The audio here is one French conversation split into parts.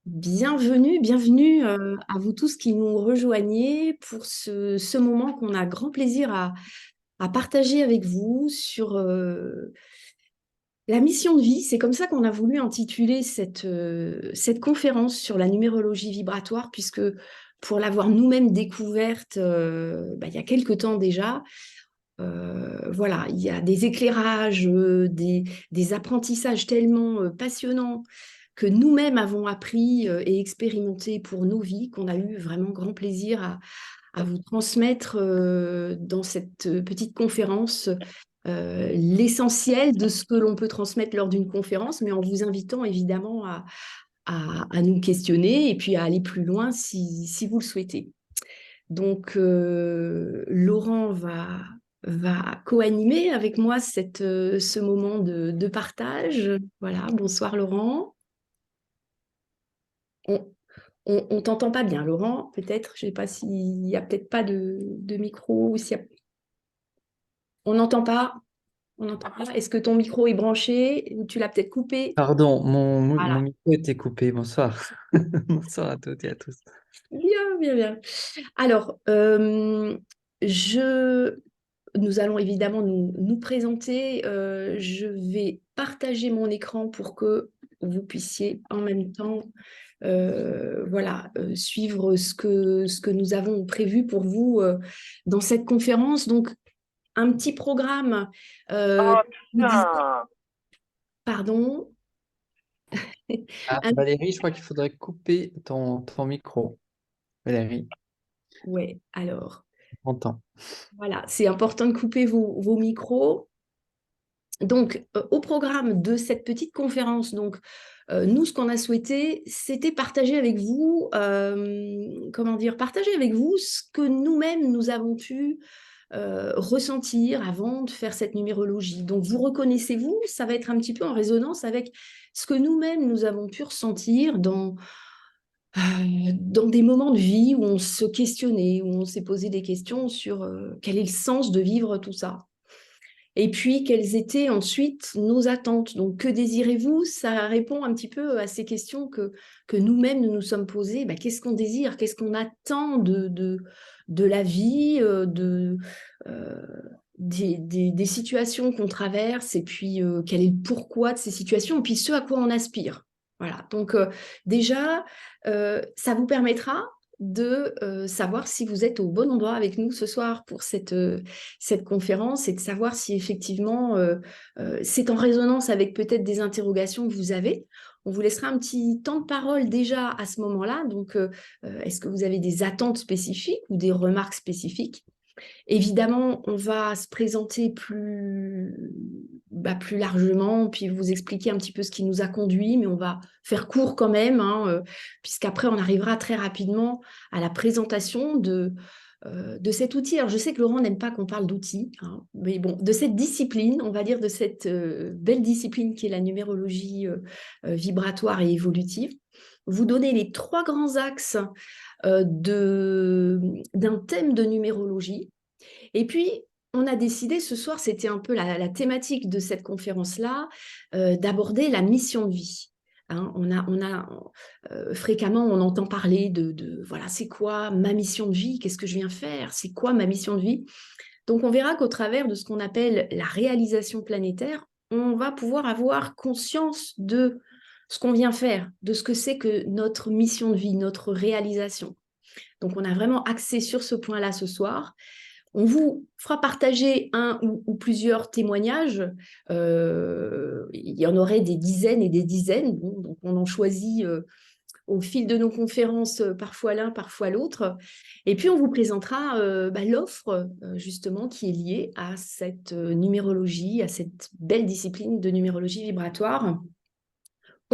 Bienvenue à vous tous qui nous rejoignez pour ce moment qu'on a grand plaisir à partager avec vous sur la mission de vie. C'est comme ça qu'on a voulu intituler cette conférence sur la numérologie vibratoire, puisque pour l'avoir nous-mêmes découverte il y a quelque temps déjà, voilà, il y a des éclairages, des apprentissages tellement passionnants que nous-mêmes avons appris et expérimenté pour nos vies, qu'on a eu vraiment grand plaisir à vous transmettre dans cette petite conférence l'essentiel de ce que l'on peut transmettre lors d'une conférence, mais en vous invitant évidemment à nous questionner et puis à aller plus loin si vous le souhaitez. Donc, Laurent va co-animer avec moi ce moment de partage. Voilà, bonsoir Laurent. On, on t'entend pas bien, Laurent, peut-être. Je sais pas s'il y a peut-être pas de micro ou s'il y a... On n'entend pas. On n'entend pas. Est-ce que ton micro est branché ou tu l'as peut-être coupé? Pardon, mon Voilà. micro était coupé. Bonsoir. Bonsoir à toutes et à tous. Bien. Alors, je... nous allons évidemment nous présenter. Je vais partager mon écran pour que vous puissiez en même temps suivre ce que nous avons prévu pour vous dans cette conférence. Donc, un petit programme. euh, Oh vous disais- putain! pardon. Ah, Un- Valérie, je crois qu'il faudrait couper ton micro. Valérie, ouais, alors, on t'entend. voilà, c'est important de couper vos micros. Donc, au programme de cette petite conférence, donc, nous, ce qu'on a souhaité, c'était partager avec vous, partager avec vous ce que nous-mêmes, nous avons pu ressentir avant de faire cette numérologie. Donc, vous reconnaissez-vous, ça va être un petit peu en résonance avec ce que nous-mêmes, nous avons pu ressentir dans des moments de vie où on se questionnait, où on s'est posé des questions sur quel est le sens de vivre tout ça. Et puis, quelles étaient ensuite nos attentes? Donc, que désirez-vous? Ça répond un petit peu à ces questions que nous-mêmes nous nous sommes posées. Bah, qu'est-ce qu'on désire? Qu'est-ce qu'on attend de la vie, euh, des situations qu'on traverse? Et puis, quel est le pourquoi de ces situations? Et puis, ce à quoi on aspire. Voilà. Donc, déjà, ça vous permettra de savoir si vous êtes au bon endroit avec nous ce soir pour cette conférence et de savoir si effectivement c'est en résonance avec peut-être des interrogations que vous avez. On vous laissera un petit temps de parole déjà à ce moment-là. Donc, est-ce que vous avez des attentes spécifiques ou des remarques spécifiques? Évidemment, on va se présenter plus largement, puis vous expliquer un petit peu ce qui nous a conduit, mais on va faire court quand même, hein, puisqu'après, on arrivera très rapidement à la présentation de cet outil. Alors, je sais que Laurent n'aime pas qu'on parle d'outils, hein, mais bon, de cette discipline, on va dire de cette belle discipline qui est la numérologie vibratoire et évolutive. Vous donnez les trois grands axes d'un thème de numérologie. Et puis, on a décidé ce soir, c'était un peu la thématique de cette conférence-là, d'aborder la mission de vie. Hein, fréquemment, on entend parler voilà, c'est quoi ma mission de vie? Qu'est-ce que je viens faire? C'est quoi ma mission de vie? Donc, on verra qu'au travers de ce qu'on appelle la réalisation planétaire, on va pouvoir avoir conscience de ce qu'on vient faire, de ce que c'est que notre mission de vie, notre réalisation. Donc, on a vraiment axé sur ce point-là ce soir. On vous fera partager un ou plusieurs témoignages. Il y en aurait des dizaines et des dizaines. Bon, donc, on en choisit au fil de nos conférences, parfois l'un, parfois l'autre. Et puis, on vous présentera l'offre, justement, qui est liée à cette numérologie, à cette belle discipline de numérologie vibratoire.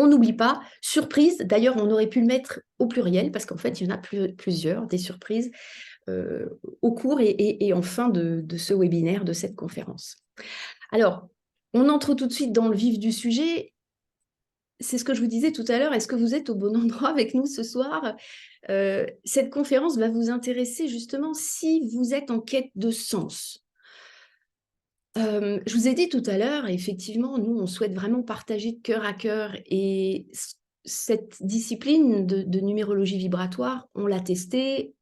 On n'oublie pas, surprise, d'ailleurs, on aurait pu le mettre au pluriel, parce qu'en fait, il y en a plusieurs, des surprises au cours et en fin de ce webinaire, de cette conférence. Alors, on entre tout de suite dans le vif du sujet. C'est ce que je vous disais tout à l'heure. Est-ce que vous êtes au bon endroit avec nous ce soir? Cette conférence va vous intéresser justement si vous êtes en quête de sens. Je vous ai dit tout à l'heure, effectivement, nous, on souhaite vraiment partager de cœur à cœur. Et cette discipline de numérologie vibratoire, on l'a testée,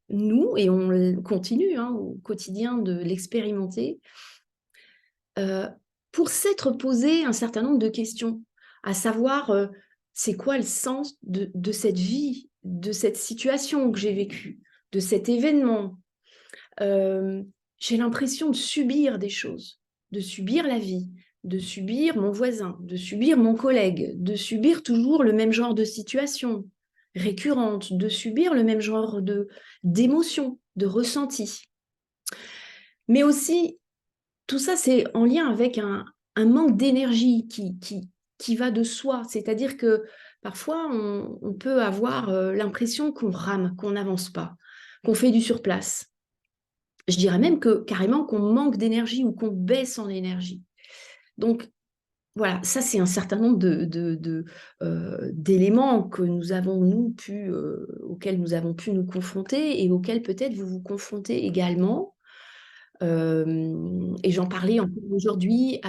nous, et on continue au quotidien de l'expérimenter, pour s'être posé un certain nombre de questions, à savoir, c'est quoi le sens de cette vie, de cette situation que j'ai vécue, de cet événement. J'ai l'impression de subir des choses, de subir la vie, de subir mon voisin, de subir mon collègue, de subir toujours le même genre de situation récurrente, de subir le même genre d'émotions, de ressentis. Mais aussi, tout ça, c'est en lien avec un manque d'énergie qui va de soi. C'est-à-dire que parfois, on peut avoir l'impression qu'on rame, qu'on n'avance pas, qu'on fait du surplace. Je dirais même que carrément qu'on manque d'énergie ou qu'on baisse en énergie. Donc, voilà, ça, c'est un certain nombre d'éléments que nous avons, auxquels nous avons pu nous confronter et auxquels peut-être vous vous confrontez également. Et j'en parlais encore aujourd'hui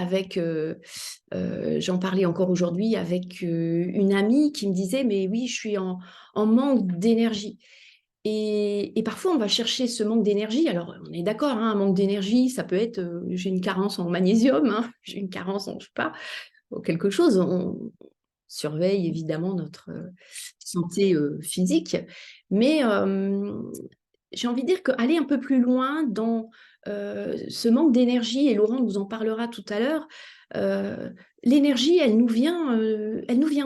avec une amie qui me disait, mais oui, je suis en manque d'énergie. Et parfois, on va chercher ce manque d'énergie. Alors, on est d'accord, un manque d'énergie, ça peut être, j'ai une carence en magnésium, j'ai une carence en, je sais pas, quelque chose. On surveille évidemment notre santé physique. Mais j'ai envie de dire qu'aller un peu plus loin dans ce manque d'énergie, et Laurent nous en parlera tout à l'heure, l'énergie, elle nous vient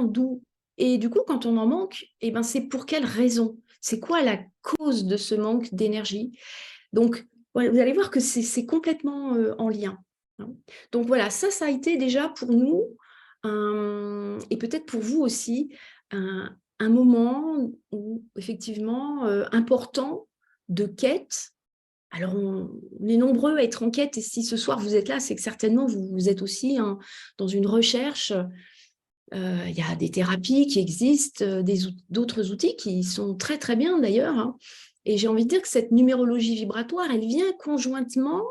d'où? Et du coup, quand on en manque, eh ben, c'est pour quelle raison? C'est quoi la cause de ce manque d'énergie? Donc, voilà, vous allez voir que c'est complètement en lien. Donc voilà, ça a été déjà pour nous, et peut-être pour vous aussi, un moment où, effectivement, important de quête. Alors, on est nombreux à être en quête, et si ce soir vous êtes là, c'est que certainement vous êtes aussi dans une recherche. Il y a des thérapies qui existent, d'autres outils qui sont très très bien d'ailleurs. Et j'ai envie de dire que cette numérologie vibratoire, elle vient conjointement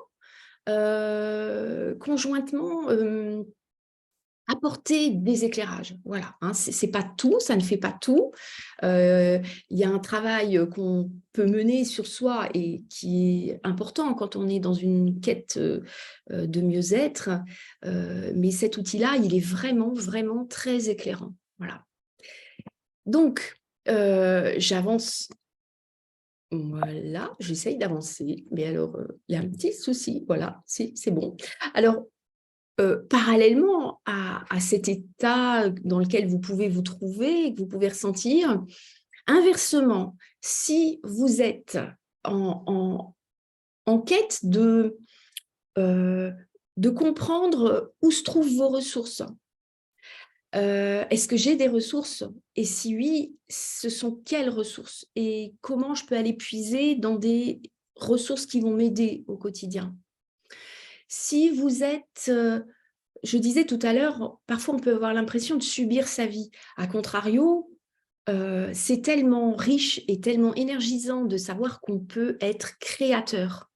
apporter des éclairages. Voilà, c'est pas tout, ça ne fait pas tout. Il y a un travail qu'on peut mener sur soi et qui est important quand on est dans une quête de mieux-être. Mais cet outil-là, il est vraiment, vraiment très éclairant. Voilà. Donc, j'avance. Voilà, j'essaye d'avancer. Mais alors, il y a un petit souci. Voilà, si, c'est bon. Alors, parallèlement à cet état dans lequel vous pouvez vous trouver, que vous pouvez ressentir, inversement, si vous êtes en quête de comprendre où se trouvent vos ressources, est-ce que j'ai des ressources? Et si oui, ce sont quelles ressources? Et comment je peux aller puiser dans des ressources qui vont m'aider au quotidien? Si vous êtes... je disais tout à l'heure, parfois on peut avoir l'impression de subir sa vie. A contrario, c'est tellement riche et tellement énergisant de savoir qu'on peut être créateur.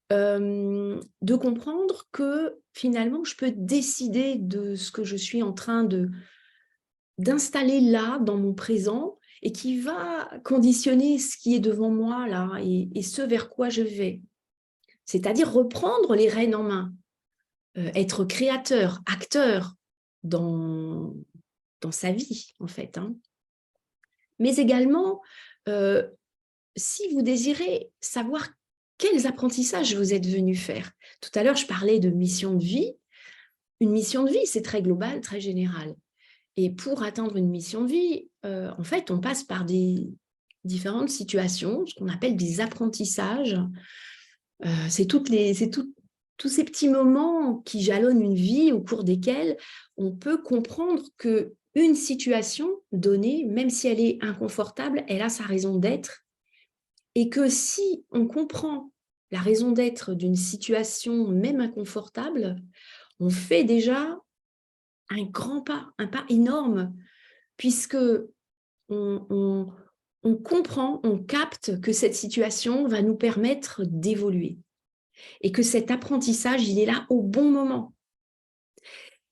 De comprendre que finalement, je peux décider de ce que je suis en train d'installer là, dans mon présent, et qui va conditionner ce qui est devant moi là, et ce vers quoi je vais. C'est-à-dire reprendre les rênes en main. Être créateur, acteur dans sa vie, en fait. Mais également, si vous désirez savoir quels apprentissages vous êtes venu faire. Tout à l'heure, je parlais de mission de vie. Une mission de vie, c'est très global, très général. Et pour atteindre une mission de vie, en fait, on passe par des différentes situations, ce qu'on appelle des apprentissages. C'est tous ces petits moments qui jalonnent une vie au cours desquels on peut comprendre qu'une situation donnée, même si elle est inconfortable, elle a sa raison d'être, et que si on comprend la raison d'être d'une situation même inconfortable, on fait déjà un grand pas, un pas énorme, puisque on comprend, on capte que cette situation va nous permettre d'évoluer. et que cet apprentissage, il est là au bon moment.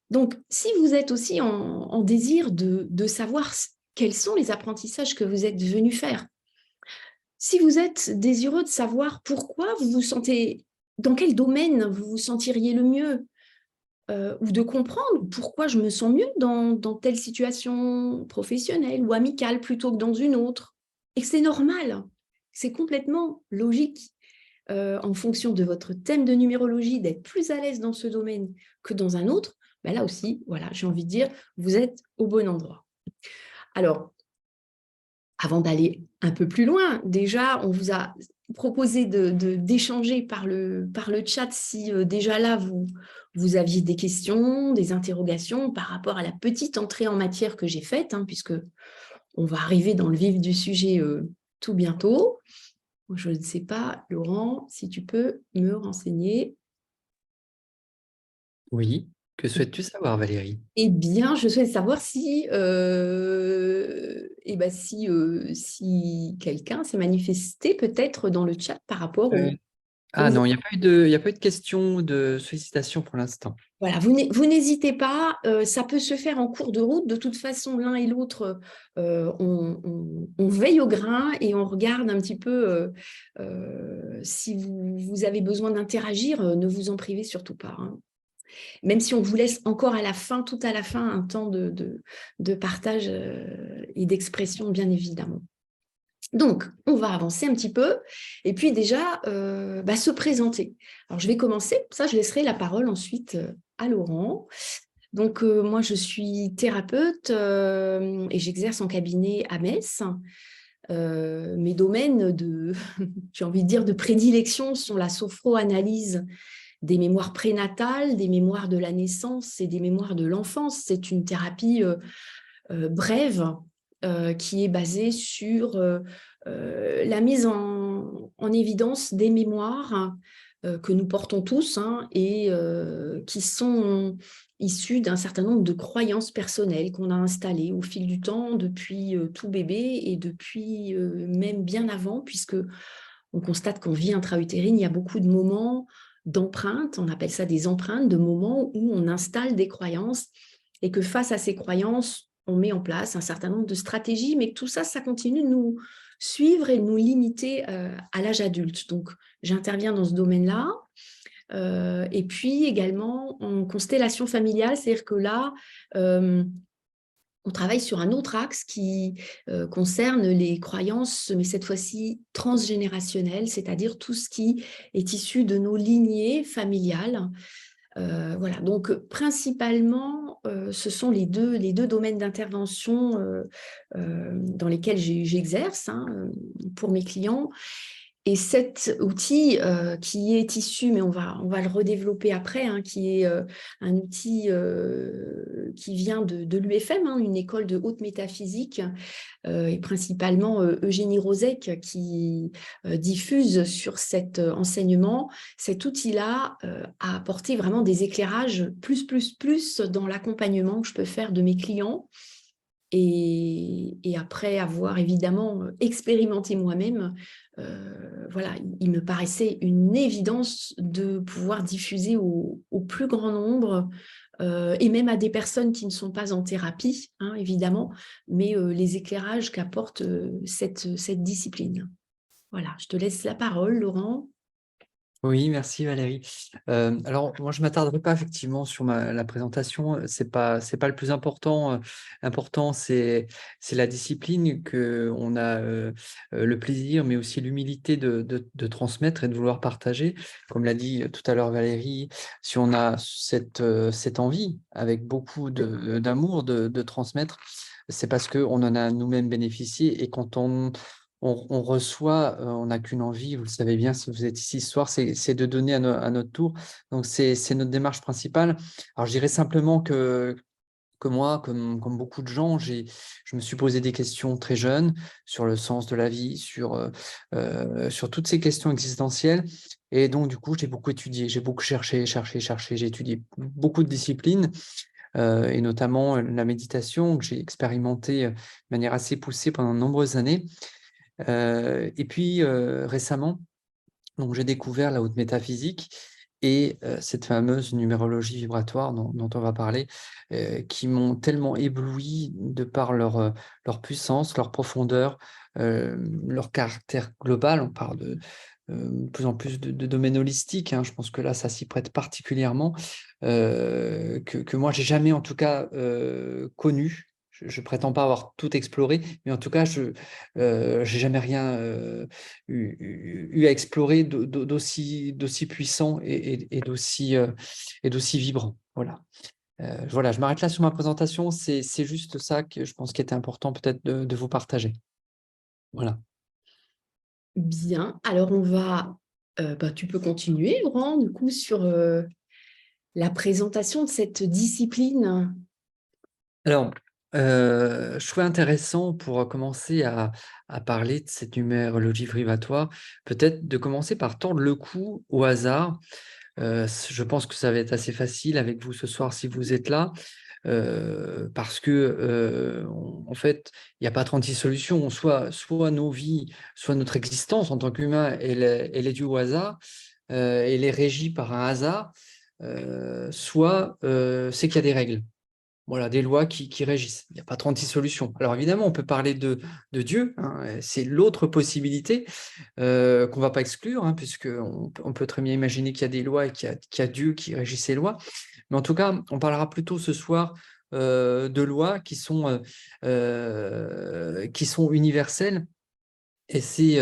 Donc, si vous êtes aussi en désir de savoir quels sont les apprentissages que vous êtes venu faire, si vous êtes désireux de savoir pourquoi vous vous sentez, dans quel domaine vous vous sentiriez le mieux, ou de comprendre pourquoi je me sens mieux dans telle situation professionnelle ou amicale plutôt que dans une autre, et que c'est normal, c'est complètement logique. En fonction de votre thème de numérologie, d'être plus à l'aise dans ce domaine que dans un autre, ben là aussi, voilà, j'ai envie de dire, vous êtes au bon endroit. Alors, avant d'aller un peu plus loin, déjà, on vous a proposé d'échanger par le chat si déjà là, vous aviez des questions, des interrogations par rapport à la petite entrée en matière que j'ai faite, hein, puisque on va arriver dans le vif du sujet tout bientôt. Je ne sais pas, Laurent, si tu peux me renseigner. Oui. Que souhaites-tu savoir, Valérie? Eh bien, je souhaite savoir si, si quelqu'un s'est manifesté peut-être dans le chat par rapport Euh, Ah aux... non, il n'y a pas eu de question de sollicitation pour l'instant. Voilà, vous n'hésitez pas, ça peut se faire en cours de route. De toute façon, l'un et l'autre, on veille au grain et on regarde un petit peu si vous avez besoin d'interagir, ne vous en privez surtout pas, hein. Même si on vous laisse encore à la fin, tout à la fin, un temps de partage et d'expression, bien évidemment. Donc, on va avancer un petit peu et puis déjà se présenter. Alors, je vais commencer, ça, je laisserai la parole ensuite à Laurent. Donc, moi, je suis thérapeute et j'exerce en cabinet à Metz. Mes domaines j'ai envie de dire, de prédilection sont la sophroanalyse des mémoires prénatales, des mémoires de la naissance et des mémoires de l'enfance. C'est une thérapie brève qui est basée sur la mise en évidence des mémoires que nous portons tous, hein, et qui sont issues d'un certain nombre de croyances personnelles qu'on a installées au fil du temps depuis tout bébé et depuis même bien avant, puisque on constate qu'en vie intra-utérine, il y a beaucoup de moments d'empreintes, on appelle ça des empreintes, de moments où on installe des croyances et que face à ces croyances, on met en place un certain nombre de stratégies, mais que tout ça, ça continue de nous suivre et de nous limiter à l'âge adulte. Donc, j'interviens dans ce domaine-là. Et puis également en constellation familiale, c'est-à-dire que là, on travaille sur un autre axe qui concerne les croyances, mais cette fois-ci transgénérationnelles, c'est-à-dire tout ce qui est issu de nos lignées familiales. Voilà, donc principalement, ce sont les deux domaines d'intervention dans lesquels j'exerce, hein, pour mes clients. Et cet outil qui est issu, mais on va le redévelopper après, hein, qui est un outil qui vient de l'UFM, hein, une école de haute métaphysique, et principalement Eugénie Rozek qui diffuse sur cet enseignement. Cet outil-là a apporté vraiment des éclairages plus dans l'accompagnement que je peux faire de mes clients. Et après avoir évidemment expérimenté moi-même, voilà, il me paraissait une évidence de pouvoir diffuser au plus grand nombre et même à des personnes qui ne sont pas en thérapie, hein, évidemment, mais les éclairages qu'apporte cette discipline. Voilà, je te laisse la parole, Laurent. Oui, merci Valérie. Alors, moi, je ne m'attarderai pas effectivement sur la présentation. C'est pas le plus important. Important, c'est la discipline qu'on a le plaisir, mais aussi l'humilité de transmettre et de vouloir partager. Comme l'a dit tout à l'heure Valérie, si on a cette envie, avec beaucoup d'amour, de transmettre, c'est parce qu'on en a nous-mêmes bénéficié. Et quand on reçoit, on n'a qu'une envie, vous le savez bien, si vous êtes ici ce soir, c'est de donner à notre tour. Donc, c'est notre démarche principale. Alors, je dirais simplement que moi, comme beaucoup de gens, je me suis posé des questions très jeune sur le sens de la vie, sur toutes ces questions existentielles. Et donc, du coup, j'ai beaucoup étudié, j'ai beaucoup cherché. J'ai étudié beaucoup de disciplines, et notamment la méditation, que j'ai expérimenté de manière assez poussée pendant de nombreuses années. Et puis récemment, Donc, j'ai découvert la haute métaphysique et cette fameuse numérologie vibratoire dont on va parler, qui m'ont tellement ébloui de par leur puissance, leur profondeur, leur caractère global. On parle de plus en plus de domaine holistique, hein. Je pense que là, ça s'y prête particulièrement, que moi, j'ai jamais en tout cas connu. Je prétends pas avoir tout exploré, mais en tout cas, j'ai jamais rien eu à explorer d'aussi puissant et d'aussi vibrant. Voilà. Voilà, je m'arrête là sur ma présentation. C'est juste ça que je pense qu'il était important peut-être de vous partager. Voilà. Bien, alors on va, tu peux continuer, Laurent, du coup, sur la présentation de cette discipline. Alors, je trouvais intéressant pour commencer à parler de cette numérologie privatoire, peut-être de commencer par tordre le cou au hasard. Je pense que ça va être assez facile avec vous ce soir si vous êtes là, parce que, en fait, il n'y a pas 36 solutions. Soit nos vies, soit notre existence en tant qu'humain, elle est due au hasard, elle est régie par un hasard, soit c'est qu'il y a des règles. Voilà, des lois qui régissent. Il n'y a pas 36 solutions. Alors évidemment, on peut parler de Dieu, hein, c'est l'autre possibilité qu'on ne va pas exclure, hein, puisqu'on peut très bien imaginer qu'il y a des lois et qu'il y a Dieu qui régit ces lois. Mais en tout cas, on parlera plutôt ce soir de lois qui sont universelles. Et c'est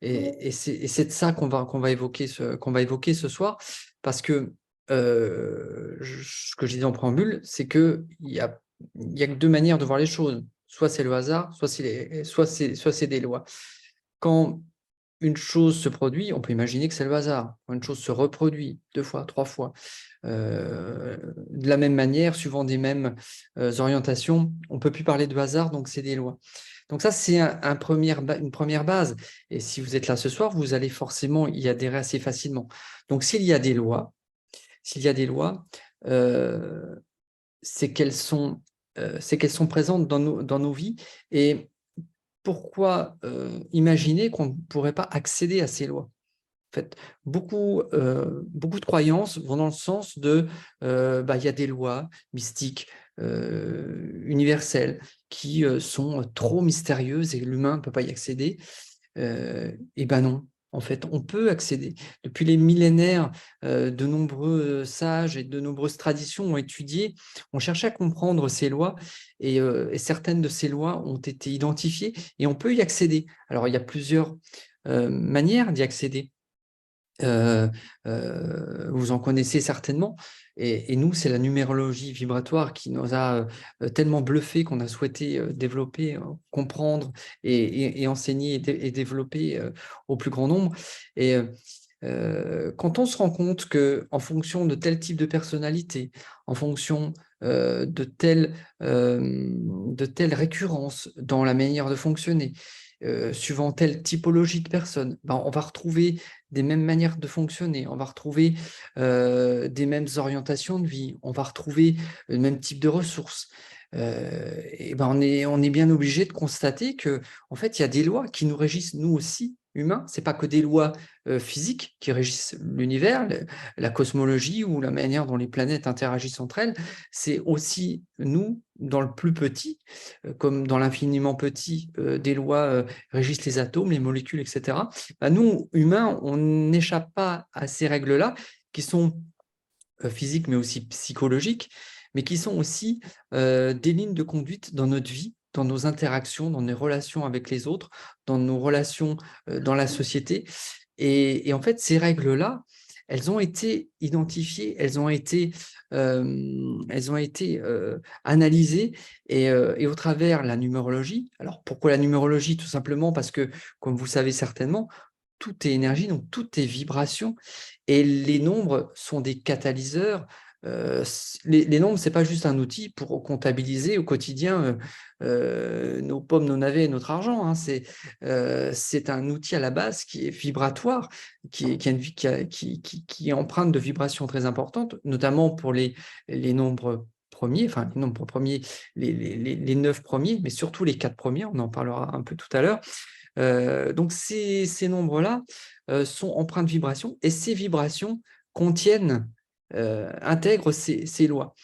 de ça qu'on va évoquer ce soir, parce que ce que je disais en préambule, c'est qu'il y a que deux manières de voir les choses. Soit c'est le hasard, soit c'est des lois. Quand une chose se produit, on peut imaginer que c'est le hasard. Quand une chose se reproduit 2 fois, 3 fois, de la même manière, suivant des mêmes orientations, on ne peut plus parler de hasard, donc c'est des lois. Donc ça, c'est une première base. Et si vous êtes là ce soir, vous allez forcément y adhérer assez facilement. Donc s'il y a des lois, euh, c'est qu'elles sont présentes dans nos vies. Et pourquoi imaginer qu'on ne pourrait pas accéder à ces lois? En fait, beaucoup de croyances vont dans le sens il y a des lois mystiques, universelles, qui sont trop mystérieuses et l'humain ne peut pas y accéder. Et ben non, en fait, on peut accéder. Depuis les millénaires, de nombreux sages et de nombreuses traditions ont cherché à comprendre ces lois, et certaines de ces lois ont été identifiées et on peut y accéder. Alors, il y a plusieurs manières d'y accéder. Vous en connaissez certainement. Et nous, c'est la numérologie vibratoire qui nous a tellement bluffé qu'on a souhaité développer, comprendre et enseigner et développer au plus grand nombre. Et quand on se rend compte que, en fonction de tel type de personnalité, en fonction de telle récurrence dans la manière de fonctionner, suivant telle typologie de personnes, on va retrouver des mêmes manières de fonctionner, on va retrouver des mêmes orientations de vie, on va retrouver le même type de ressources. On est bien obligé de constater que, en fait, il y a des lois qui nous régissent nous aussi, humains. C'est pas que des lois physiques qui régissent l'univers, la cosmologie ou la manière dont les planètes interagissent entre elles. C'est aussi nous, dans le plus petit, comme dans l'infiniment petit, des lois régissent les atomes, les molécules, etc. Nous, humains, on n'échappe pas à ces règles-là, qui sont physiques, mais aussi psychologiques, mais qui sont aussi des lignes de conduite dans notre vie, dans nos interactions, dans nos relations avec les autres, dans nos relations dans la société. Et en fait, ces règles-là, elles ont été identifiées, elles ont été analysées, et au travers la numérologie. Alors, pourquoi la numérologie? Tout simplement parce que, comme vous savez certainement, tout est énergie, donc tout est vibration, et les nombres sont des catalyseurs. Les nombres, ce n'est pas juste un outil pour comptabiliser au quotidien nos pommes, nos navets et notre argent, hein. C'est un outil à la base qui est vibratoire, qui est empreinte de vibrations très importantes, notamment pour les nombres premiers, enfin les nombres premiers, les 9 premiers, mais surtout les 4 premiers, on en parlera un peu tout à l'heure. Donc, ces nombres-là sont empreints de vibrations et ces vibrations intègrent ces lois.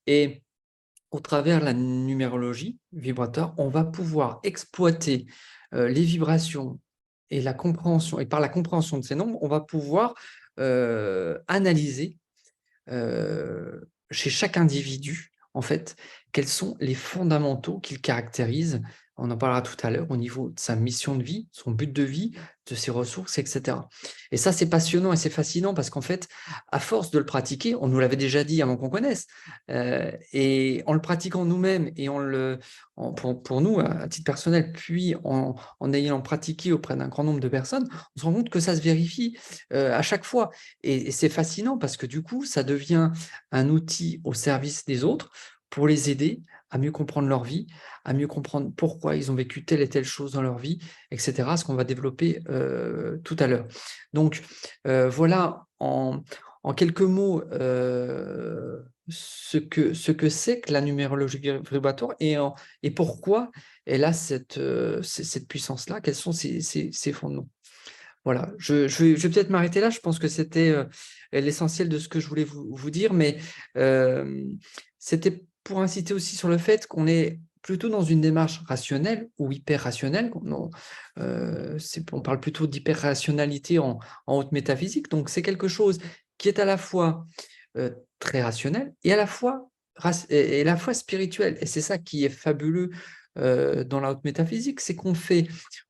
Et au travers de la numérologie vibratoire, on va pouvoir exploiter les vibrations et la compréhension, et par la compréhension de ces nombres, on va pouvoir analyser chez chaque individu, en fait, quels sont les fondamentaux qui le caractérisent. On en parlera tout à l'heure au niveau de sa mission de vie, son but de vie, de ses ressources, etc. Et ça, c'est passionnant et c'est fascinant parce qu'en fait, à force de le pratiquer, on nous l'avait déjà dit avant qu'on connaisse, et en le pratiquant nous-mêmes et pour nous, à titre personnel, puis en ayant pratiqué auprès d'un grand nombre de personnes, on se rend compte que ça se vérifie à chaque fois. Et c'est fascinant parce que du coup, ça devient un outil au service des autres pour les aider à mieux comprendre leur vie, à mieux comprendre pourquoi ils ont vécu telle et telle chose dans leur vie, etc., ce qu'on va développer tout à l'heure. Donc, voilà en quelques mots ce que c'est que la numérologie vibratoire et pourquoi elle a cette puissance-là, quels sont ses fondements. Voilà, je vais peut-être m'arrêter là. Je pense que c'était l'essentiel de ce que je voulais vous dire, mais c'était pour inciter aussi sur le fait qu'on est plutôt dans une démarche rationnelle ou hyper rationnelle. On parle plutôt d'hyper-rationalité en haute métaphysique. Donc, c'est quelque chose qui est à la fois très rationnel et et à la fois spirituel. Et c'est ça qui est fabuleux dans la haute métaphysique, c'est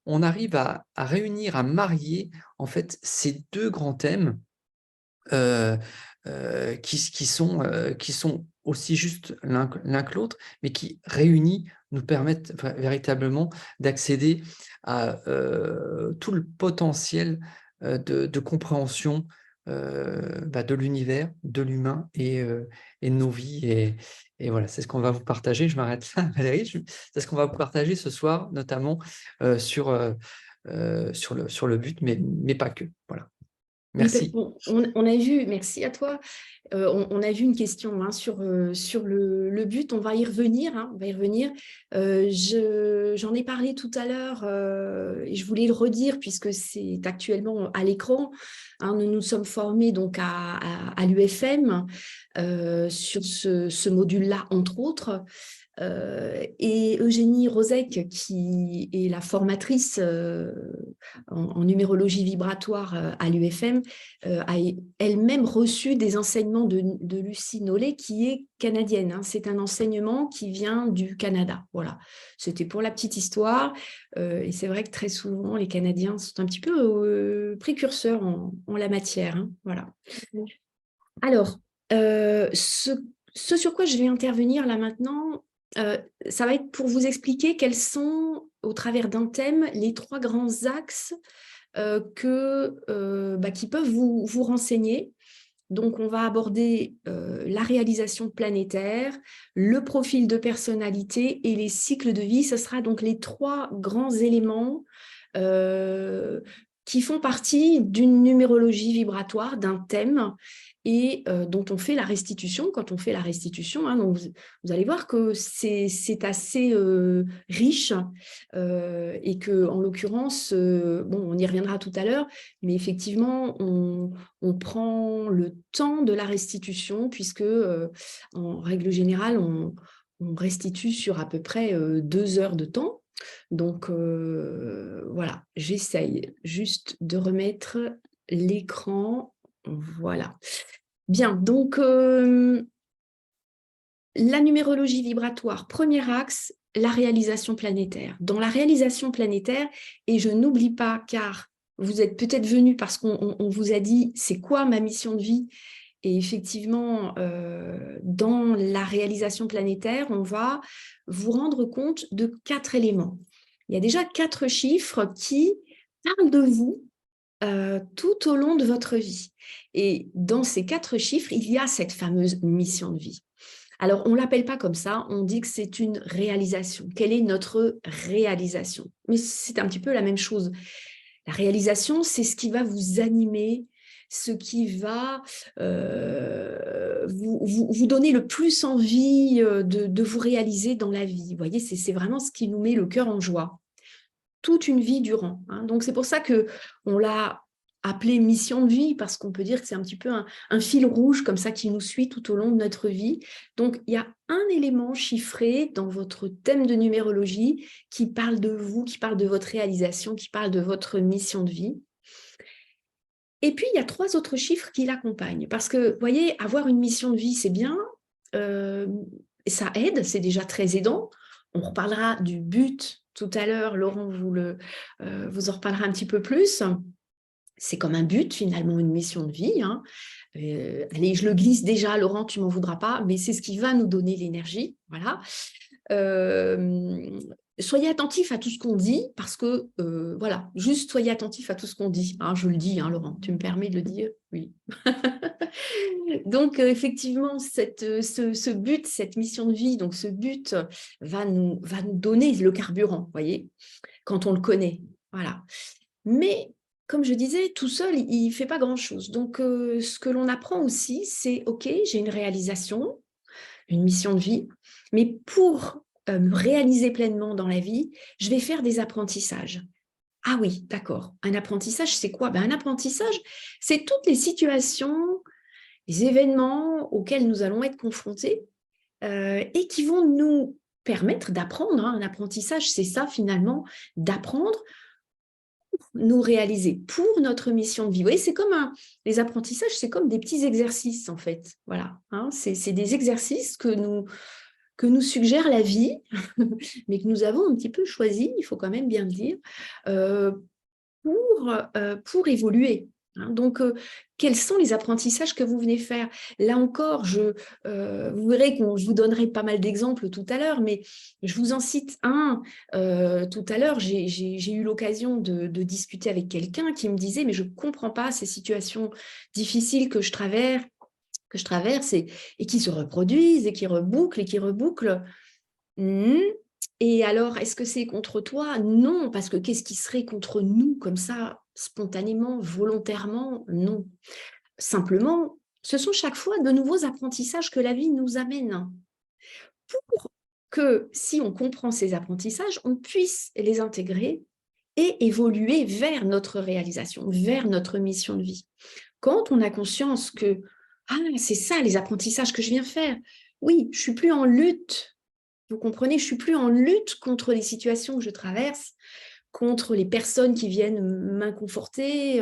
on arrive à réunir, à marier en fait ces deux grands thèmes qui sont aussi justes l'un que l'autre, mais qui réunis nous permettent véritablement d'accéder à tout le potentiel de compréhension de l'univers, de l'humain et de nos vies. Et voilà, c'est ce qu'on va vous partager. Je m'arrête là, Valérie. C'est ce qu'on va vous partager ce soir, notamment sur le but, mais pas que. Voilà. Oui, parce Merci. on a vu, merci à toi, on a vu une question sur le but, on va y revenir, on va y revenir. J'en ai parlé tout à l'heure et je voulais le redire puisque c'est actuellement à l'écran. Nous nous sommes formés donc à l'UFM sur ce module-là, entre autres. Et Eugénie Rozek, qui est la formatrice en numérologie vibratoire à l'UFM, a elle-même reçu des enseignements de Lucie Nollet, qui est canadienne. C'est un enseignement qui vient du Canada. Voilà, c'était pour la petite histoire. Et c'est vrai que très souvent, les Canadiens sont un petit peu précurseurs en la matière. Voilà. Alors, ce sur quoi je vais intervenir là maintenant, ça va être pour vous expliquer quels sont, au travers d'un thème, les trois grands axes qui peuvent vous renseigner. Donc, on va aborder la réalisation planétaire, le profil de personnalité et les cycles de vie. Ce sera donc les trois grands éléments qui font partie d'une numérologie vibratoire, d'un thème, et dont on fait la restitution. Quand on fait la restitution, donc vous allez voir que c'est assez riche et que, en l'occurrence, on y reviendra tout à l'heure, mais effectivement, on prend le temps de la restitution puisque, en règle générale, on restitue sur à peu près 2 heures de temps. Donc, voilà, j'essaye juste de remettre l'écran. Voilà. Bien, donc, la numérologie vibratoire, premier axe, la réalisation planétaire. Dans la réalisation planétaire, et je n'oublie pas, car vous êtes peut-être venus parce qu'on vous a dit c'est quoi ma mission de vie, et effectivement, dans la réalisation planétaire, on va vous rendre compte de 4 éléments. Il y a déjà 4 chiffres qui parlent de vous tout au long de votre vie. Et dans ces 4 chiffres, il y a cette fameuse mission de vie. Alors, on ne l'appelle pas comme ça, on dit que c'est une réalisation. Quelle est notre réalisation? Mais c'est un petit peu la même chose. La réalisation, c'est ce qui va vous animer, ce qui va vous donner le plus envie de vous réaliser dans la vie. Vous voyez, c'est vraiment ce qui nous met le cœur en joie. toute une vie durant. Hein. Donc, c'est pour ça qu'on l'a appelé mission de vie, parce qu'on peut dire que c'est un petit peu un fil rouge comme ça qui nous suit tout au long de notre vie. Donc, il y a un élément chiffré dans votre thème de numérologie qui parle de vous, qui parle de votre réalisation, qui parle de votre mission de vie. Et puis, il y a 3 autres chiffres qui l'accompagnent. Parce que, vous voyez, avoir une mission de vie, c'est bien, ça aide, c'est déjà très aidant. On reparlera du but tout à l'heure, Laurent vous en reparlera un petit peu plus. C'est comme un but, finalement, une mission de vie. Hein. Allez, je le glisse déjà, Laurent, tu m'en voudras pas, mais c'est ce qui va nous donner l'énergie. Voilà. Soyez attentifs à tout ce qu'on dit, parce que, voilà, juste soyez attentifs à tout ce qu'on dit. Hein, je le dis, hein, Laurent, tu me permets de le dire? Oui. Donc, effectivement, ce but, cette mission de vie, donc ce but va nous donner le carburant, voyez, quand on le connaît. Voilà. Mais, comme je disais, tout seul, il ne fait pas grand-chose. Donc, ce que l'on apprend aussi, c'est, OK, j'ai une réalisation, une mission de vie, mais pour me réaliser pleinement dans la vie, je vais faire des apprentissages. Ah oui, d'accord. Un apprentissage, c'est quoi? Un apprentissage, c'est toutes les situations, les événements auxquels nous allons être confrontés et qui vont nous permettre d'apprendre. Hein. Un apprentissage, c'est ça finalement, d'apprendre, nous réaliser pour notre mission de vie. Vous voyez, c'est comme les apprentissages, c'est comme des petits exercices en fait. Voilà, hein, c'est des exercices que nous suggère la vie, mais que nous avons un petit peu choisi, il faut quand même bien le dire, pour évoluer. Hein. Donc, quels sont les apprentissages que vous venez faire? Là encore, vous verrez que je vous donnerai pas mal d'exemples tout à l'heure, mais je vous en cite un. Tout à l'heure, j'ai eu l'occasion de discuter avec quelqu'un qui me disait « mais je ne comprends pas ces situations difficiles que je traverse et qui se reproduisent et qui rebouclent et qui rebouclent. Et alors, est-ce que c'est contre toi? Non, parce que qu'est-ce qui serait contre nous comme ça, spontanément, volontairement? Non. Simplement, ce sont chaque fois de nouveaux apprentissages que la vie nous amène. Pour que, si on comprend ces apprentissages, on puisse les intégrer et évoluer vers notre réalisation, vers notre mission de vie. Quand on a conscience que ah, c'est ça les apprentissages que je viens faire. Oui, je suis plus en lutte. Vous comprenez, je suis plus en lutte contre les situations que je traverse, contre les personnes qui viennent m'inconforter.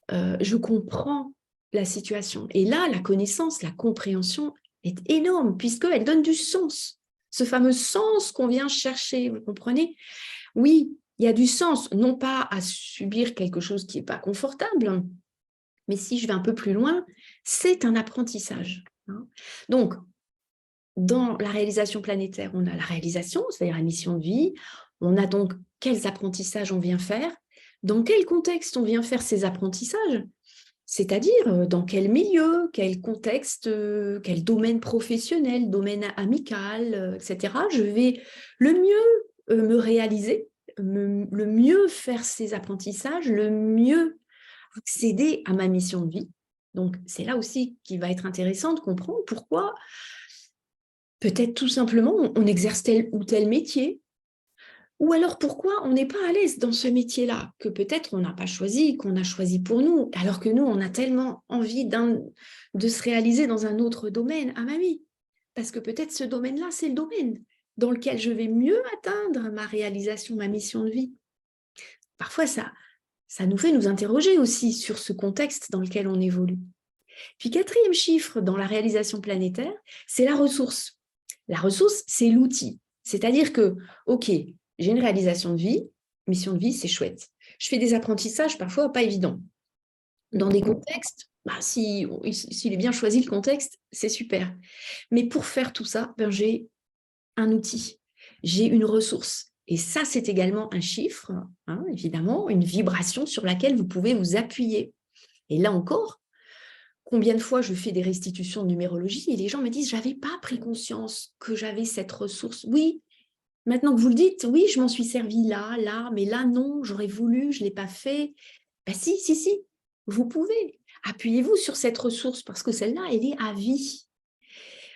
Je comprends la situation. Et là, la connaissance, la compréhension est énorme puisqu'elle donne du sens. Ce fameux sens qu'on vient chercher, vous comprenez? Oui, il y a du sens, non pas à subir quelque chose qui n'est pas confortable, mais si je vais un peu plus loin, c'est un apprentissage. Hein. Donc, dans la réalisation planétaire, on a la réalisation, c'est-à-dire la mission de vie. On a donc quels apprentissages on vient faire, dans quel contexte on vient faire ces apprentissages, c'est-à-dire dans quel milieu, quel contexte, quel domaine professionnel, domaine amical, etc. Je vais le mieux me réaliser, le mieux faire ces apprentissages, le mieux accéder à ma mission de vie. Donc, c'est là aussi qu'il va être intéressant de comprendre pourquoi peut-être tout simplement on exerce tel ou tel métier, ou alors pourquoi on n'est pas à l'aise dans ce métier-là, que peut-être on n'a pas choisi, qu'on a choisi pour nous, alors que nous, on a tellement envie de se réaliser dans un autre domaine. Ah mamie, parce que peut-être ce domaine-là, c'est le domaine dans lequel je vais mieux atteindre ma réalisation, ma mission de vie. Parfois, ça nous fait nous interroger aussi sur ce contexte dans lequel on évolue. Puis, 4e chiffre dans la réalisation planétaire, c'est la ressource. La ressource, c'est l'outil. C'est-à-dire que, OK, j'ai une réalisation de vie, mission de vie, c'est chouette. Je fais des apprentissages parfois pas évidents. Dans des contextes, s'il est bien choisi le contexte, c'est super. Mais pour faire tout ça, j'ai un outil, j'ai une ressource. Et ça, c'est également un chiffre, hein, évidemment, une vibration sur laquelle vous pouvez vous appuyer. Et là encore, combien de fois je fais des restitutions de numérologie et les gens me disent « j'avais pas pris conscience que j'avais cette ressource ». Oui, maintenant que vous le dites, oui, je m'en suis servi là, mais là, non, j'aurais voulu, je ne l'ai pas fait. Si, vous pouvez. Appuyez-vous sur cette ressource parce que celle-là, elle est à vie.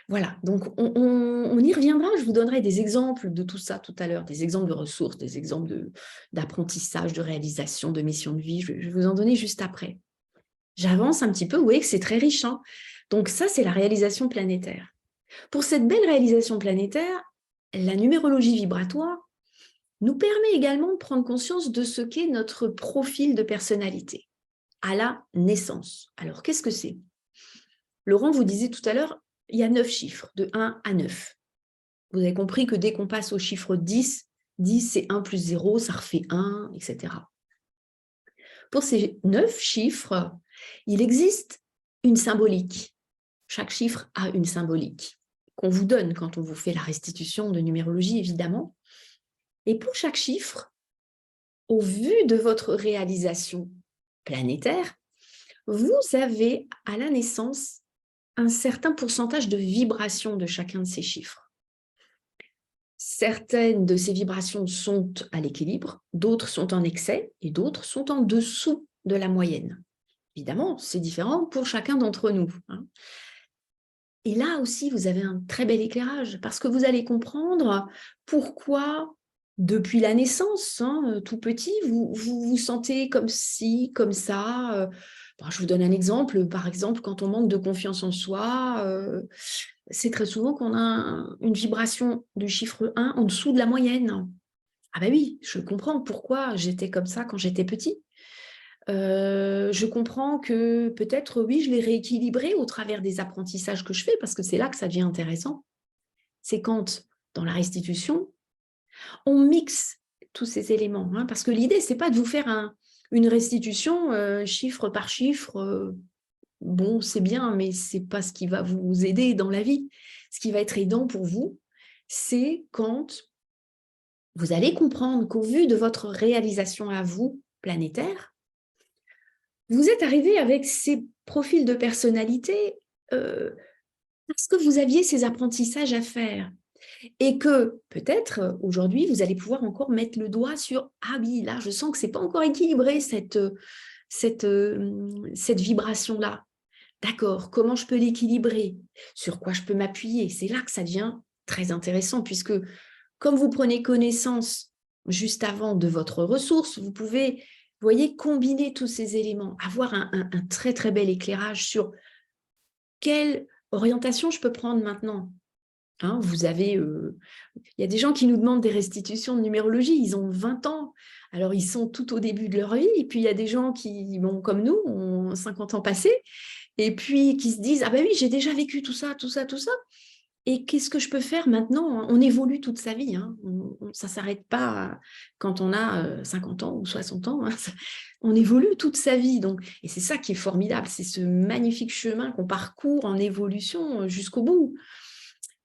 Voilà, donc on y reviendra, je vous donnerai des exemples de tout ça tout à l'heure, des exemples de ressources, des exemples d'apprentissage, de réalisation, de mission de vie, je vais vous en donner juste après. J'avance un petit peu, vous voyez que c'est très riche, hein. Donc ça, c'est la réalisation planétaire. Pour cette belle réalisation planétaire, la numérologie vibratoire nous permet également de prendre conscience de ce qu'est notre profil de personnalité à la naissance. Alors, qu'est-ce que c'est? Laurent vous disait tout à l'heure, il y a 9 chiffres, de 1 à 9. Vous avez compris que dès qu'on passe au chiffre 10, 10 c'est 1 plus 0, ça refait 1, etc. Pour ces 9 chiffres, il existe une symbolique. Chaque chiffre a une symbolique qu'on vous donne quand on vous fait la restitution de numérologie, évidemment. Et pour chaque chiffre, au vu de votre réalisation planétaire, vous avez à la naissance un certain pourcentage de vibration de chacun de ces chiffres. Certaines de ces vibrations sont à l'équilibre, d'autres sont en excès et d'autres sont en dessous de la moyenne. Évidemment, c'est différent pour chacun d'entre nous, hein. Et là aussi, vous avez un très bel éclairage parce que vous allez comprendre pourquoi, depuis la naissance, hein, tout petit, vous vous sentez comme ci, comme ça. Je vous donne un exemple. Par exemple, quand on manque de confiance en soi, c'est très souvent qu'on a une vibration du chiffre 1 en dessous de la moyenne. Ah ben oui, je comprends pourquoi j'étais comme ça quand j'étais petit. Je comprends que peut-être, oui, je l'ai rééquilibré au travers des apprentissages que je fais, parce que c'est là que ça devient intéressant. C'est quand, dans la restitution, on mixe tous ces éléments, hein, parce que l'idée, c'est pas de vous faire une restitution chiffre par chiffre. Bon, c'est bien, mais c'est pas ce qui va vous aider dans la vie. Ce qui va être aidant pour vous, c'est quand vous allez comprendre qu'au vu de votre réalisation à vous, planétaire, vous êtes arrivé avec ces profils de personnalité parce que vous aviez ces apprentissages à faire et que peut-être aujourd'hui, vous allez pouvoir encore mettre le doigt sur « Ah oui, là, je sens que ce n'est pas encore équilibré cette vibration-là. D'accord, comment je peux l'équilibrer? Sur quoi je peux m'appuyer ?» C'est là que ça devient très intéressant puisque comme vous prenez connaissance juste avant de votre ressource, vous pouvez, vous voyez, combiner tous ces éléments, avoir un très très bel éclairage sur quelle orientation je peux prendre maintenant. Hein, vous avez, il y a des gens qui nous demandent des restitutions de numérologie, ils ont 20 ans, alors ils sont tout au début de leur vie, et puis il y a des gens qui, bon, comme nous, ont 50 ans passés, et puis qui se disent, ah ben oui, j'ai déjà vécu tout ça, tout ça, tout ça. Et qu'est-ce que je peux faire maintenant? On évolue toute sa vie, hein. Ça ne s'arrête pas quand on a 50 ans ou 60 ans, hein. On évolue toute sa vie. Donc, et c'est ça qui est formidable, c'est ce magnifique chemin qu'on parcourt en évolution jusqu'au bout.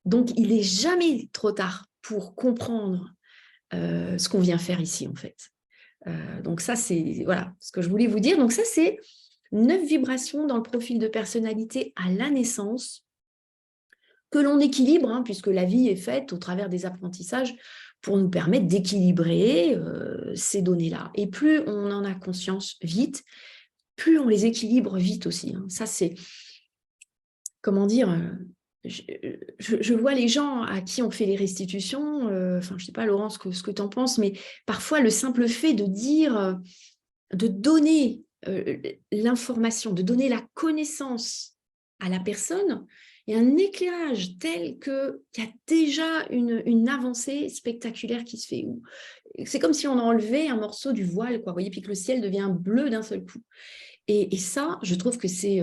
Donc, il n'est jamais trop tard pour comprendre ce qu'on vient faire ici, en fait. Donc ça, c'est voilà, ce que je voulais vous dire. Donc ça, c'est 9 vibrations dans le profil de personnalité à la naissance, que l'on équilibre, hein, puisque la vie est faite au travers des apprentissages pour nous permettre d'équilibrer ces données-là. Et plus on en a conscience vite, plus on les équilibre vite aussi, hein. Ça, c'est, comment dire, je vois les gens à qui on fait les restitutions, enfin, je ne sais pas, Laurence, ce que tu en penses, mais parfois, le simple fait de dire, de donner l'information, de donner la connaissance à la personne, il y a un éclairage tel qu'il y a déjà une avancée spectaculaire qui se fait. C'est comme si on enlevait un morceau du voile, quoi, vous voyez, puis que le ciel devient bleu d'un seul coup. Et ça, je trouve que c'est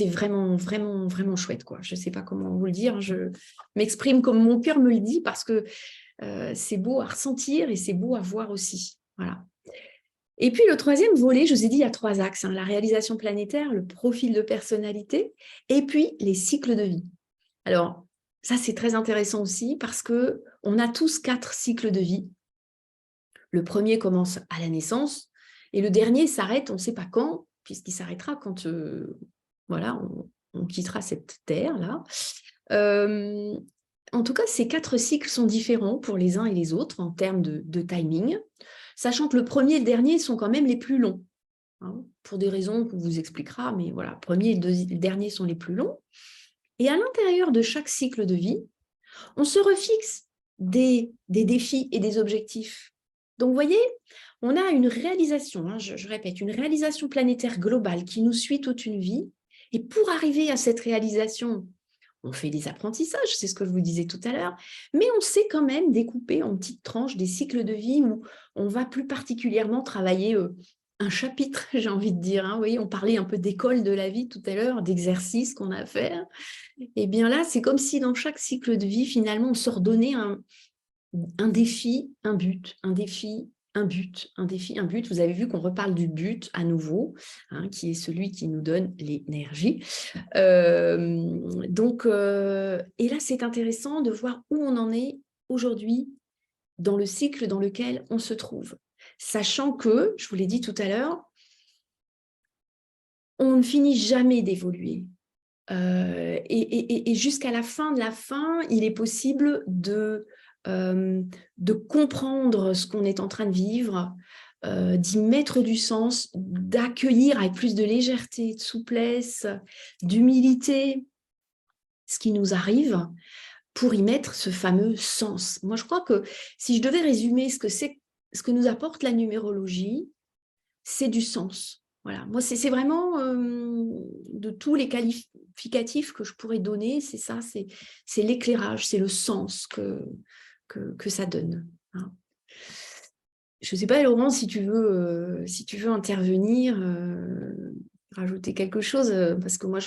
vraiment, vraiment, vraiment chouette, quoi. Je ne sais pas comment vous le dire, je m'exprime comme mon cœur me le dit parce que c'est beau à ressentir et c'est beau à voir aussi. Voilà. Et puis le troisième volet, je vous ai dit, il y a 3 axes, hein, la réalisation planétaire, le profil de personnalité, et puis les cycles de vie. Alors, ça, c'est très intéressant aussi parce qu'on a tous 4 cycles de vie. Le premier commence à la naissance et le dernier s'arrête, on ne sait pas quand, puisqu'il s'arrêtera quand voilà, on quittera cette terre-là. En tout cas, ces 4 cycles sont différents pour les uns et les autres en termes de timing, sachant que le premier et le dernier sont quand même les plus longs, hein, pour des raisons qu'on vous expliquera, mais voilà, le premier et le dernier sont les plus longs. Et à l'intérieur de chaque cycle de vie, on se refixe des défis et des objectifs. Donc, vous voyez, on a une réalisation, hein, je répète, une réalisation planétaire globale qui nous suit toute une vie. Et pour arriver à cette réalisation, on fait des apprentissages, c'est ce que je vous disais tout à l'heure, mais on sait quand même découper en petites tranches des cycles de vie où on va plus particulièrement travailler un chapitre, j'ai envie de dire. Hein. Vous voyez, on parlait un peu d'école de la vie tout à l'heure, d'exercices qu'on a à faire. Et bien là, c'est comme si dans chaque cycle de vie, finalement, on se redonnait un défi, un but, un défi, un but, un défi, un but. Vous avez vu qu'on reparle du but à nouveau, hein, qui est celui qui nous donne l'énergie. Et là, c'est intéressant de voir où on en est aujourd'hui dans le cycle dans lequel on se trouve. Sachant que, je vous l'ai dit tout à l'heure, on ne finit jamais d'évoluer. Et jusqu'à la fin de la fin, il est possible de comprendre ce qu'on est en train de vivre, d'y mettre du sens, d'accueillir avec plus de légèreté, de souplesse, d'humilité ce qui nous arrive pour y mettre ce fameux sens. Moi, je crois que si je devais résumer ce que nous apporte la numérologie, c'est du sens. Voilà, moi, c'est vraiment de tous les qualificatifs que je pourrais donner, c'est ça, c'est l'éclairage, c'est le sens que ça donne. Hein. Je ne sais pas, Laurent, si tu veux intervenir, rajouter quelque chose, parce que moi,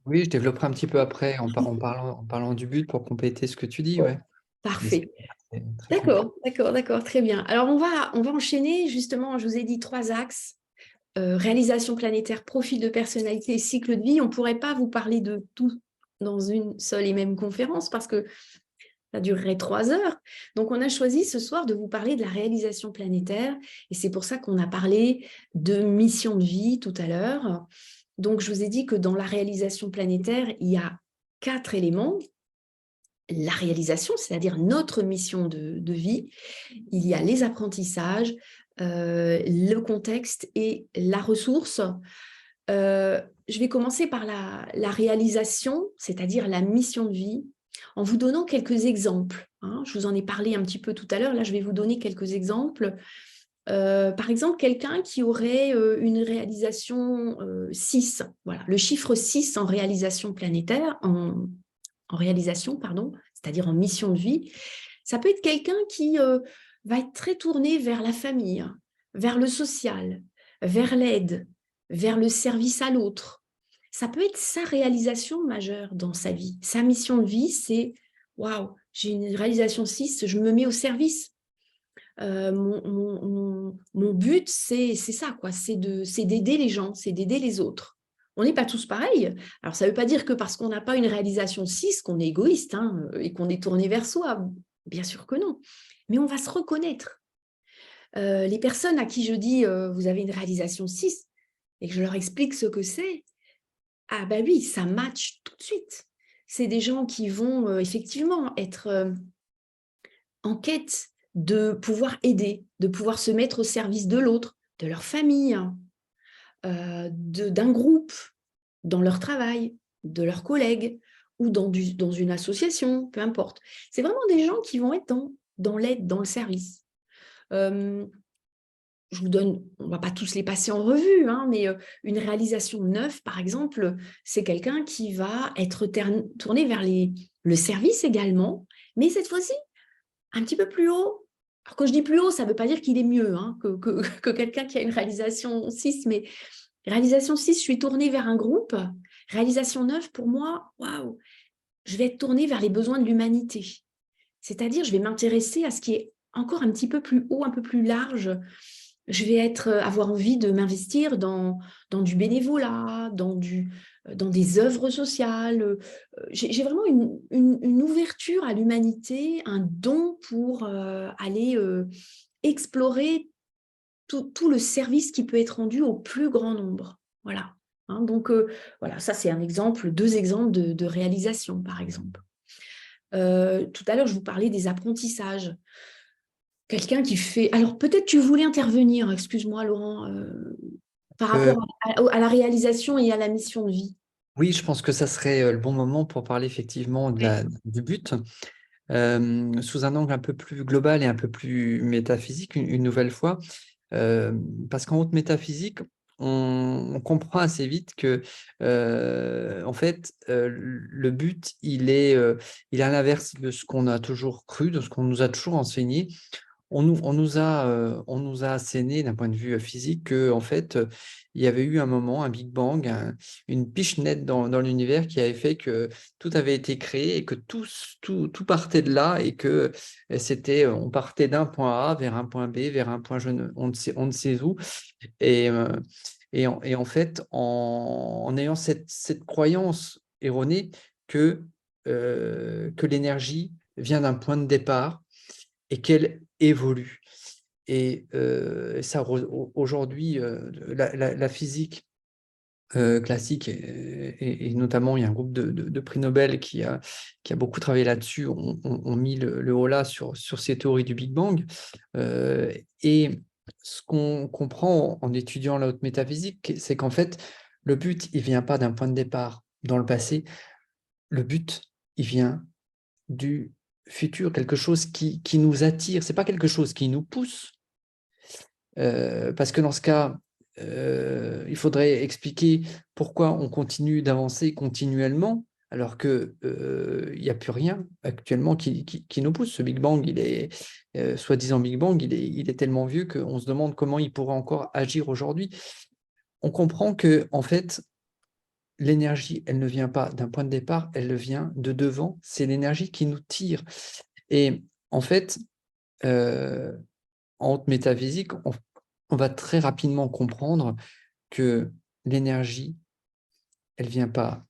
Oui, je développerai un petit peu après en parlant du but pour compléter ce que tu dis, ouais. Mais Parfait. c'est très complet. D'accord, très bien. Alors, on va enchaîner, justement, je vous ai dit 3 axes. Réalisation planétaire, profil de personnalité et cycle de vie. On ne pourrait pas vous parler de tout dans une seule et même conférence parce que ça durerait 3 heures. Donc, on a choisi ce soir de vous parler de la réalisation planétaire et c'est pour ça qu'on a parlé de mission de vie tout à l'heure. Donc, je vous ai dit que dans la réalisation planétaire, il y a 4 éléments. La réalisation, c'est-à-dire notre mission de vie. Il y a les apprentissages, le contexte et la ressource. Je vais commencer par la réalisation, c'est-à-dire la mission de vie, en vous donnant quelques exemples. Hein. Je vous en ai parlé un petit peu tout à l'heure, là je vais vous donner quelques exemples. Par exemple, quelqu'un qui aurait une réalisation 6, voilà, le chiffre 6 en réalisation planétaire, en réalisation, pardon, c'est-à-dire en mission de vie, ça peut être quelqu'un qui va être très tourné vers la famille, vers le social, vers l'aide, vers le service à l'autre. Ça peut être sa réalisation majeure dans sa vie. Sa mission de vie, c'est « Waouh, j'ai une réalisation 6, je me mets au service. Mon but, c'est ça, quoi. C'est d'aider les gens, c'est d'aider les autres. » On n'est pas tous pareils. Alors, ça ne veut pas dire que parce qu'on n'a pas une réalisation 6, qu'on est égoïste hein, et qu'on est tourné vers soi. Bien sûr que non. Mais on va se reconnaître. Les personnes à qui je dis vous avez une réalisation 6 et que je leur explique ce que c'est, ah bah oui, ça match tout de suite. C'est des gens qui vont effectivement être en quête de pouvoir aider, de pouvoir se mettre au service de l'autre, de leur famille, d'un groupe, dans leur travail, de leurs collègues ou dans une association, peu importe. C'est vraiment des gens qui vont être dans l'aide, dans le service. Je vous donne, on ne va pas tous les passer en revue, hein, mais une réalisation 9, par exemple, c'est quelqu'un qui va être tourné vers le service également, mais cette fois-ci, un petit peu plus haut. Alors, quand je dis plus haut, ça ne veut pas dire qu'il est mieux hein, que quelqu'un qui a une réalisation 6, mais réalisation 6, je suis tournée vers un groupe. Réalisation 9, pour moi, waouh, je vais être tournée vers les besoins de l'humanité. C'est-à-dire, je vais m'intéresser à ce qui est encore un petit peu plus haut, un peu plus large. Je vais avoir envie de m'investir dans du bénévolat, dans des œuvres sociales. J'ai vraiment une ouverture à l'humanité, un don pour aller explorer tout le service qui peut être rendu au plus grand nombre. Voilà. Hein, donc, voilà, ça c'est un exemple, 2 exemples de réalisation, par exemple. Tout à l'heure, je vous parlais des apprentissages. Quelqu'un qui fait... Alors, peut-être tu voulais intervenir, excuse-moi Laurent, par Euh, rapport à la réalisation et à la mission de vie. Oui, je pense que ça serait le bon moment pour parler effectivement Ouais. du but, sous un angle un peu plus global et un peu plus métaphysique, une nouvelle fois. Euh, Parce qu'en haute métaphysique, on comprend assez vite que, en fait, le but, il est à l'inverse de ce qu'on a toujours cru, de ce qu'on nous a toujours enseigné. On nous a asséné d'un point de vue physique que, en fait, il y avait eu un moment, un Big Bang, une pichenette dans l'univers qui avait fait que tout avait été créé et que tout partait de là et que on partait d'un point A vers un point B, vers un point on ne sait où. Et, et en fait, en ayant cette croyance erronée que l'énergie vient d'un point de départ et qu'elle évolue. Et ça, aujourd'hui, la physique classique, et notamment, il y a un groupe de prix Nobel qui a beaucoup travaillé là-dessus, ont mis le holà sur ces théories du Big Bang. Et ce qu'on comprend en étudiant la haute métaphysique, c'est qu'en fait, le but, il vient pas d'un point de départ dans le passé. Le but, il vient du futur, quelque chose qui nous attire. C'est pas quelque chose qui nous pousse, parce que dans ce cas, il faudrait expliquer pourquoi on continue d'avancer continuellement alors que il n'y a plus rien actuellement qui nous pousse. Ce Big Bang, soi-disant Big Bang, il est tellement vieux qu'on se demande comment il pourrait encore agir aujourd'hui. On comprend que, en fait, l'énergie, elle ne vient pas d'un point de départ, elle vient de devant. C'est l'énergie qui nous tire. Et en fait, euh, en haute métaphysique, on va très rapidement comprendre que l'énergie, elle vient pas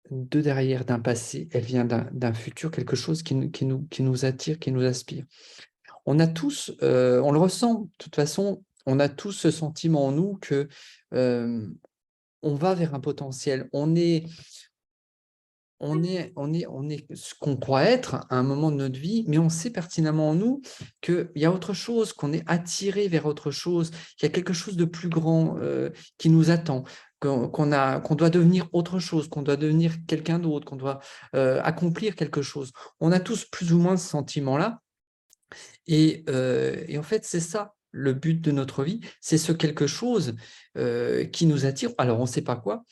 de derrière d'un passé, elle vient d'un futur, quelque chose qui nous attire, qui nous aspire. On a tous, on le ressent, de toute façon, on a tous ce sentiment en nous que on va vers un potentiel. On est ce qu'on croit être à un moment de notre vie, mais on sait pertinemment en nous qu'il y a autre chose, qu'on est attiré vers autre chose, qu'il y a quelque chose de plus grand qui nous attend, qu'on doit devenir autre chose, qu'on doit devenir quelqu'un d'autre, qu'on doit accomplir quelque chose. On a tous plus ou moins ce sentiment-là, et en fait, c'est ça le but de notre vie, c'est ce quelque chose qui nous attire. Alors, on ne sait pas quoi,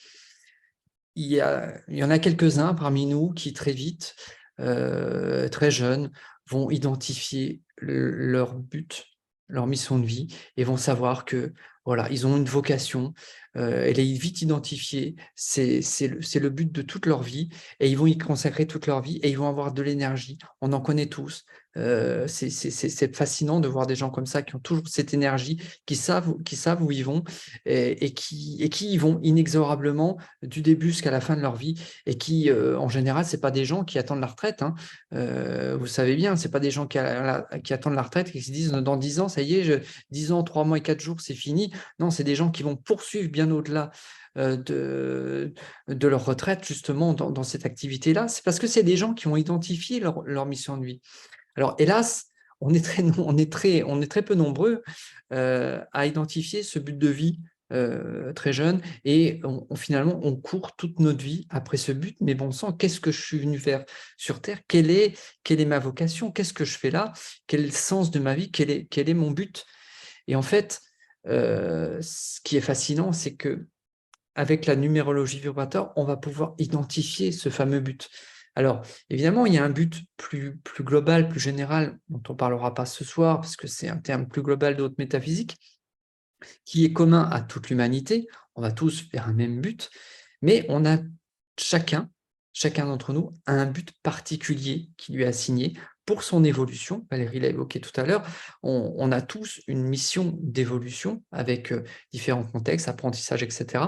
il y en a quelques-uns parmi nous qui très vite, très jeunes, vont identifier leur but, leur mission de vie et vont savoir que voilà, ils ont une vocation, elle est vite identifiée, c'est le but de toute leur vie et ils vont y consacrer toute leur vie et ils vont avoir de l'énergie. On en connaît tous. C'est fascinant de voir des gens comme ça qui ont toujours cette énergie, qui savent où ils vont et qui y vont inexorablement du début jusqu'à la fin de leur vie et qui, en général, c'est pas des gens qui attendent la retraite, hein. Vous savez bien, c'est pas des gens qui attendent la retraite et qui se disent dans 10 ans, ça y est, 10 ans, 3 mois et 4 jours, c'est fini. Non, c'est des gens qui vont poursuivre bien au-delà de leur retraite, justement, dans cette activité-là. C'est parce que c'est des gens qui ont identifié leur mission de vie. Alors, hélas, on est très peu nombreux à identifier ce but de vie très jeune et finalement, on court toute notre vie après ce but, mais bon sang, qu'est-ce que je suis venu faire sur Terre? Quelle est ma vocation? Qu'est-ce que je fais là? Quel est le sens de ma vie? Quel est mon but? Et en fait, ce qui est fascinant, c'est que avec la numérologie vibratoire, on va pouvoir identifier ce fameux but. Alors, évidemment, il y a un but plus global, plus général, dont on ne parlera pas ce soir, parce que c'est un terme plus global de haute métaphysique, qui est commun à toute l'humanité. On va tous vers un même but, mais on a chacun, chacun d'entre nous, a un but particulier qui lui est assigné pour son évolution. Valérie l'a évoqué tout à l'heure. On a tous une mission d'évolution avec différents contextes, apprentissage, etc.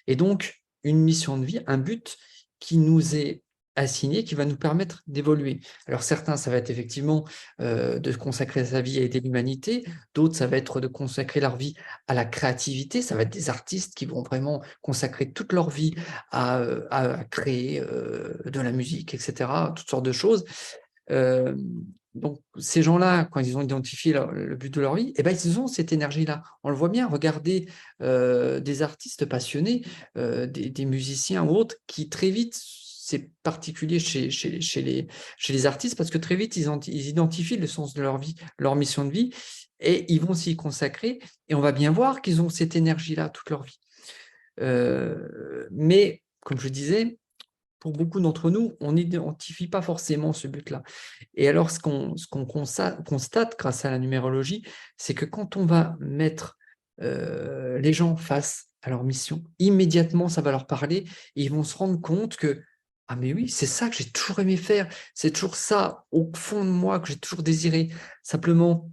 Et donc, une mission de vie, un but qui nous est assigné, qui va nous permettre d'évoluer. Alors certains, ça va être effectivement de consacrer sa vie à aider l'humanité, d'autres, ça va être de consacrer leur vie à la créativité, ça va être des artistes qui vont vraiment consacrer toute leur vie à créer de la musique, etc., toutes sortes de choses. Euh, Donc, ces gens-là, quand ils ont identifié le but de leur vie, eh ben, ils ont cette énergie-là. On le voit bien, regardez des artistes passionnés, des musiciens ou autres, qui très vite, c'est particulier chez les artistes, parce que très vite, ils identifient le sens de leur vie, leur mission de vie, et ils vont s'y consacrer, et on va bien voir qu'ils ont cette énergie-là toute leur vie. Mais, comme je disais, pour beaucoup d'entre nous, on n'identifie pas forcément ce but-là. Et alors, ce qu'on constate grâce à la numérologie, c'est que quand on va mettre les gens face à leur mission, immédiatement, ça va leur parler et ils vont se rendre compte que, ah mais oui, c'est ça que j'ai toujours aimé faire, c'est toujours ça au fond de moi que j'ai toujours désiré. Simplement,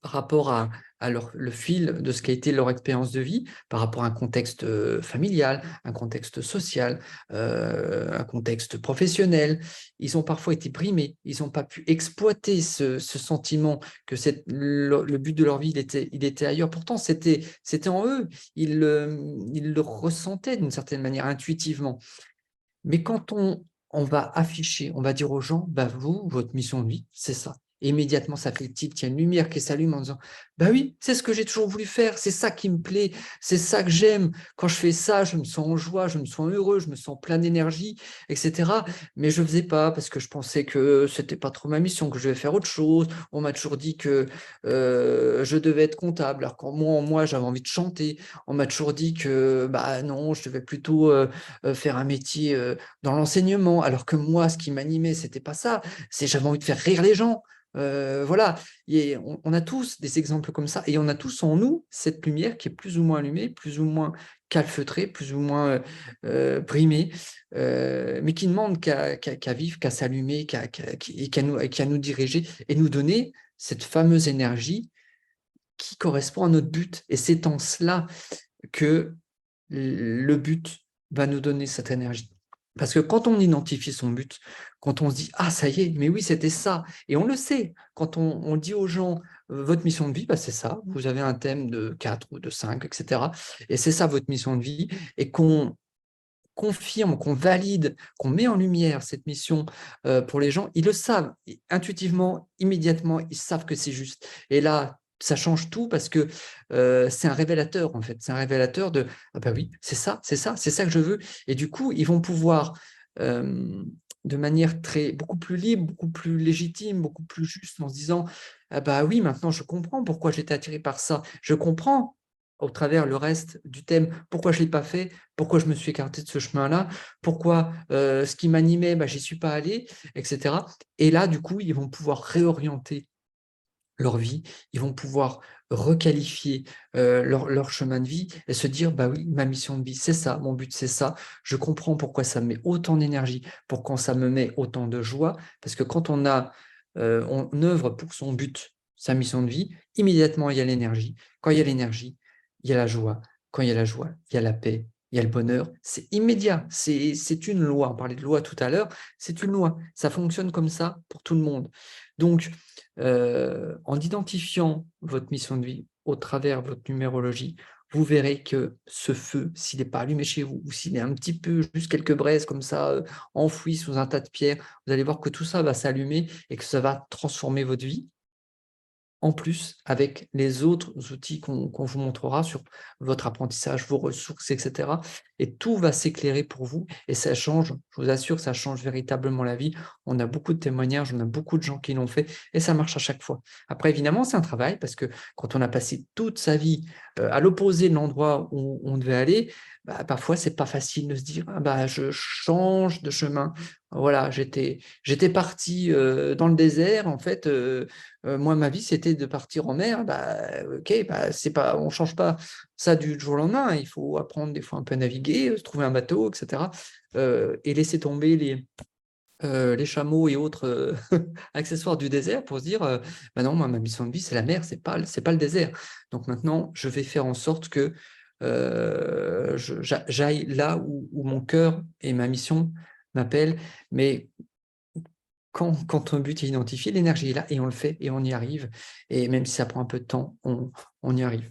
par rapport à le fil de ce qu'a été leur expérience de vie, par rapport à un contexte familial, un contexte social, un contexte professionnel. Ils ont parfois été brimés, ils n'ont pas pu exploiter ce sentiment que le but de leur vie, il était ailleurs. Pourtant, c'était en eux, ils le ressentaient d'une certaine manière, intuitivement. Mais quand on va afficher, on va dire aux gens, bah vous, votre mission de vie, c'est ça. Et immédiatement, ça fait le tilt, il y a une lumière qui s'allume en disant, bah oui, c'est ce que j'ai toujours voulu faire, c'est ça qui me plaît, c'est ça que j'aime. Quand je fais ça, je me sens en joie, je me sens heureux, je me sens plein d'énergie, etc. Mais je ne faisais pas parce que je pensais que c'était pas trop ma mission, que je devais faire autre chose. On m'a toujours dit que je devais être comptable, alors qu'en moi, j'avais envie de chanter. On m'a toujours dit que bah non, je devais plutôt faire un métier dans l'enseignement, alors que moi, ce qui m'animait, c'était pas ça, c'est j'avais envie de faire rire les gens. Voilà, et on a tous des exemples comme ça, et on a tous en nous cette lumière qui est plus ou moins allumée, plus ou moins calfeutrée, plus ou moins brimée, mais qui ne demande qu'à vivre, qu'à s'allumer, et qu'à nous diriger et nous donner cette fameuse énergie qui correspond à notre but. Et c'est en cela que le but va nous donner cette énergie. Parce que quand on identifie son but, quand on se dit « Ah, ça y est, mais oui, c'était ça », et on le sait, quand on dit aux gens « Votre mission de vie, bah, c'est ça, vous avez un thème de 4 ou de 5, etc. Et c'est ça votre mission de vie », et qu'on confirme, qu'on valide, qu'on met en lumière cette mission pour les gens, ils le savent, intuitivement, immédiatement, ils savent que c'est juste. Et là, ça change tout parce que c'est un révélateur, en fait. C'est un révélateur de « Ah ben oui, c'est ça, c'est ça, c'est ça que je veux ». Et du coup, ils vont pouvoir, de manière beaucoup plus libre, beaucoup plus légitime, beaucoup plus juste, en se disant « Ah bah oui, maintenant je comprends pourquoi j'étais attiré par ça. Je comprends au travers le reste du thème, pourquoi je ne l'ai pas fait, pourquoi je me suis écarté de ce chemin-là, pourquoi ce qui m'animait, bah, j'y suis pas allé, etc. » Et là, du coup, ils vont pouvoir réorienter leur vie, ils vont pouvoir requalifier leur chemin de vie et se dire, bah oui, ma mission de vie, c'est ça, mon but, c'est ça. Je comprends pourquoi ça me met autant d'énergie, pourquoi ça me met autant de joie, parce que quand on œuvre pour son but, sa mission de vie, immédiatement, il y a l'énergie. Quand il y a l'énergie, il y a la joie. Quand il y a la joie, il y a la paix, il y a le bonheur. C'est immédiat, c'est une loi. On parlait de loi tout à l'heure, c'est une loi. Ça fonctionne comme ça pour tout le monde. Donc, en identifiant votre mission de vie au travers de votre numérologie, vous verrez que ce feu, s'il n'est pas allumé chez vous, ou s'il est un petit peu, juste quelques braises comme ça, enfouies sous un tas de pierres, vous allez voir que tout ça va s'allumer et que ça va transformer votre vie. En plus, avec les autres outils qu'on vous montrera sur votre apprentissage, vos ressources, etc. Et tout va s'éclairer pour vous et ça change, je vous assure, ça change véritablement la vie. On a beaucoup de témoignages, on a beaucoup de gens qui l'ont fait et ça marche à chaque fois. Après, évidemment, c'est un travail parce que quand on a passé toute sa vie à l'opposé de l'endroit où on devait aller, bah, parfois, c'est pas facile de se dire ah, bah, je change de chemin. Voilà, j'étais parti dans le désert, en fait, moi, ma vie, c'était de partir en mer. Bah, ok, bah, on ne change pas ça du jour au lendemain. Il faut apprendre des fois un peu à naviguer, trouver un bateau, etc. Et laisser tomber les chameaux et autres accessoires du désert pour se dire bah non, moi, ma mission de vie, c'est la mer, c'est pas le désert. Donc maintenant, je vais faire en sorte que j'aille là où mon cœur et ma mission m'appellent. Mais quand ton but est identifié, l'énergie est là et on le fait et on y arrive. Et même si ça prend un peu de temps, on y arrive.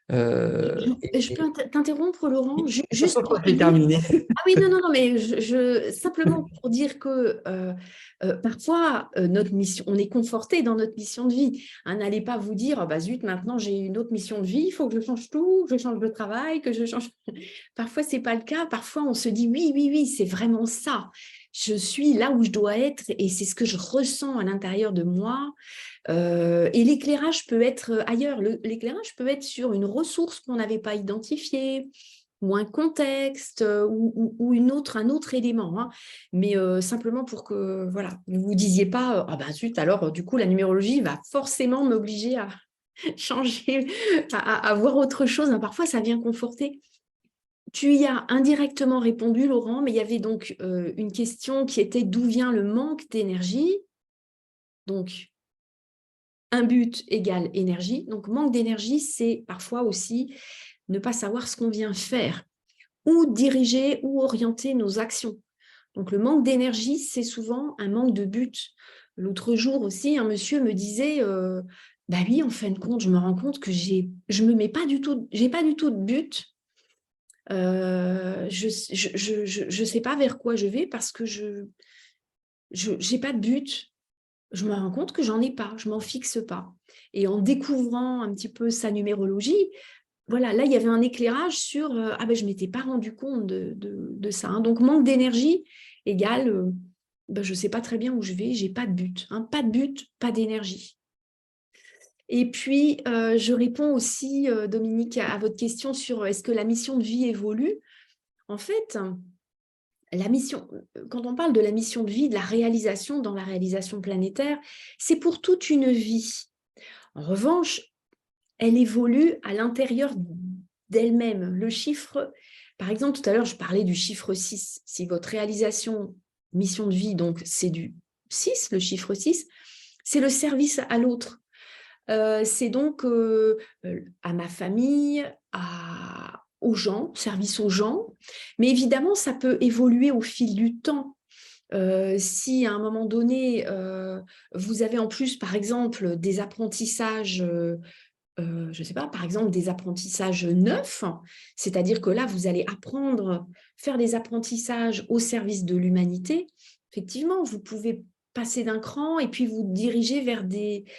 Je peux t'interrompre, Laurent, juste pour te J'ai dire. terminé. Ah oui, non, non, non, mais simplement pour dire que parfois, notre mission, on est conforté dans notre mission de vie. Hein, n'allez pas vous dire, ah bah zut, maintenant j'ai une autre mission de vie, il faut que je change tout, que je change de travail, que je change. Parfois, ce n'est pas le cas. Parfois, on se dit, oui, oui, oui, c'est vraiment ça. Je suis là où je dois être et c'est ce que je ressens à l'intérieur de moi. Et l'éclairage peut être ailleurs. L'éclairage peut être sur une ressource qu'on n'avait pas identifiée, ou un contexte, ou un autre élément. Hein. Mais simplement pour que voilà, vous ne vous disiez pas, ah bah zut, alors du coup, la numérologie va forcément m'obliger à changer, à voir autre chose. Hein. Parfois, ça vient conforter. Tu y as indirectement répondu, Laurent, mais il y avait donc une question qui était d'où vient le manque d'énergie. Donc, un but égale énergie. Donc, manque d'énergie, c'est parfois aussi ne pas savoir ce qu'on vient faire, ou diriger ou orienter nos actions. Donc, le manque d'énergie, c'est souvent un manque de but. L'autre jour aussi, un monsieur me disait, bah oui, en fin de compte, je me rends compte que je me mets pas du tout, j'ai pas du tout de but. Je sais pas vers quoi je vais parce que je j'ai pas de but. Je me rends compte que j'en ai pas, je m'en fixe pas. Et en découvrant un petit peu sa numérologie, voilà, là, il y avait un éclairage sur ah ben, je ne m'étais pas rendu compte de ça. Hein. Donc, manque d'énergie égale ben, je ne sais pas très bien où je vais, j'ai pas de but. Hein. Pas de but, pas d'énergie. Et puis, je réponds aussi, Dominique, à votre question sur est-ce que la mission de vie évolue. En fait, la mission, quand on parle de la mission de vie, de la réalisation dans la réalisation planétaire, c'est pour toute une vie. En revanche, elle évolue à l'intérieur d'elle-même. Le chiffre, par exemple, tout à l'heure, je parlais du chiffre 6. Si votre réalisation, mission de vie, donc c'est du 6, le chiffre 6, c'est le service à l'autre. C'est donc à ma famille, aux gens, service aux gens. Mais évidemment, ça peut évoluer au fil du temps. Si à un moment donné, vous avez en plus, par exemple, des apprentissages je ne sais pas, par exemple, des apprentissages neufs, c'est-à-dire que là, vous allez apprendre, faire des apprentissages au service de l'humanité. Effectivement, vous pouvez passer d'un cran et puis vous diriger vers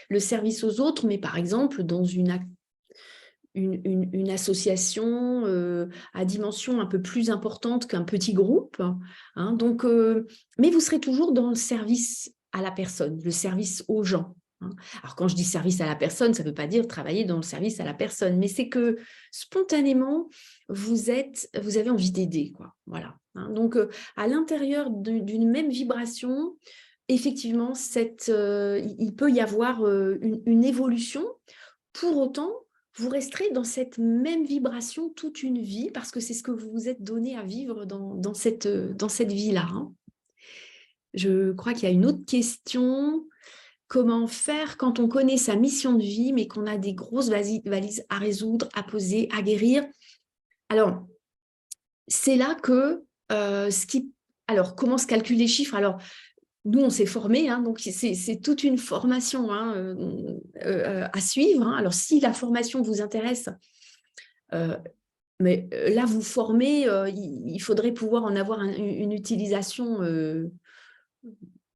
le service aux autres, mais par exemple, dans une association à dimension un peu plus importante qu'un petit groupe. Hein, donc, mais vous serez toujours dans le service à la personne, le service aux gens. Hein. Alors, quand je dis service à la personne, ça ne veut pas dire travailler dans le service à la personne, mais c'est que spontanément, vous avez envie d'aider, quoi. Voilà. Hein. Donc, à l'intérieur d'une même vibration, effectivement, il peut y avoir une évolution. Pour autant, vous resterez dans cette même vibration toute une vie parce que c'est ce que vous vous êtes donné à vivre dans cette vie-là. Hein. Je crois qu'il y a une autre question. Comment faire quand on connaît sa mission de vie, mais qu'on a des grosses valises à résoudre, à poser, à guérir? Alors, c'est là que alors, comment se calculent les chiffres? Alors, nous, on s'est formés, hein, donc c'est toute une formation hein, à suivre. Hein. Alors, si la formation vous intéresse, mais là, vous formez, il faudrait pouvoir en avoir une utilisation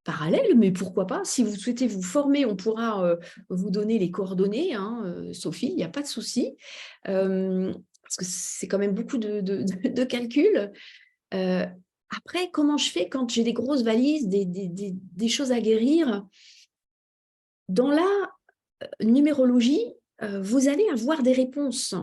parallèle, mais pourquoi pas? Si vous souhaitez vous former, on pourra vous donner les coordonnées, hein, Sophie, il n'y a pas de souci, parce que c'est quand même beaucoup de calculs. Après, comment je fais quand j'ai des grosses valises, des choses à guérir? Dans la numérologie, vous allez avoir des réponses,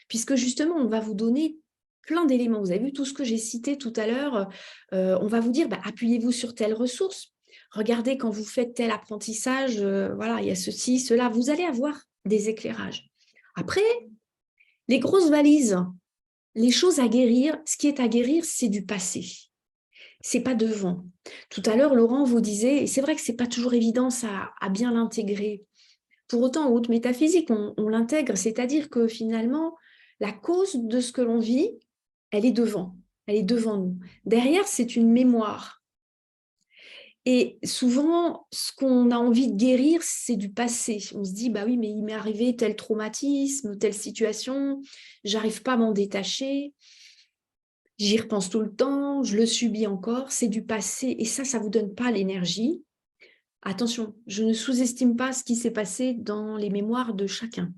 puisque justement, on va vous donner plein d'éléments. Vous avez vu tout ce que j'ai cité tout à l'heure. On va vous dire, bah, appuyez-vous sur telle ressource. Regardez quand vous faites tel apprentissage, voilà, il y a ceci, cela. Vous allez avoir des éclairages. Après, les grosses valises, les choses à guérir, ce qui est à guérir, c'est du passé. C'est pas devant. Tout à l'heure, Laurent vous disait, et c'est vrai que c'est pas toujours évident ça, à bien l'intégrer. Pour autant, en haute métaphysique, on l'intègre, c'est-à-dire que finalement, la cause de ce que l'on vit, elle est devant nous. Derrière, c'est une mémoire. Et souvent, ce qu'on a envie de guérir, c'est du passé. On se dit, bah oui, mais il m'est arrivé tel traumatisme, telle situation, j'arrive pas à m'en détacher, j'y repense tout le temps, je le subis encore, c'est du passé. Et ça vous donne pas l'énergie. Attention, je ne sous-estime pas ce qui s'est passé dans les mémoires de chacun.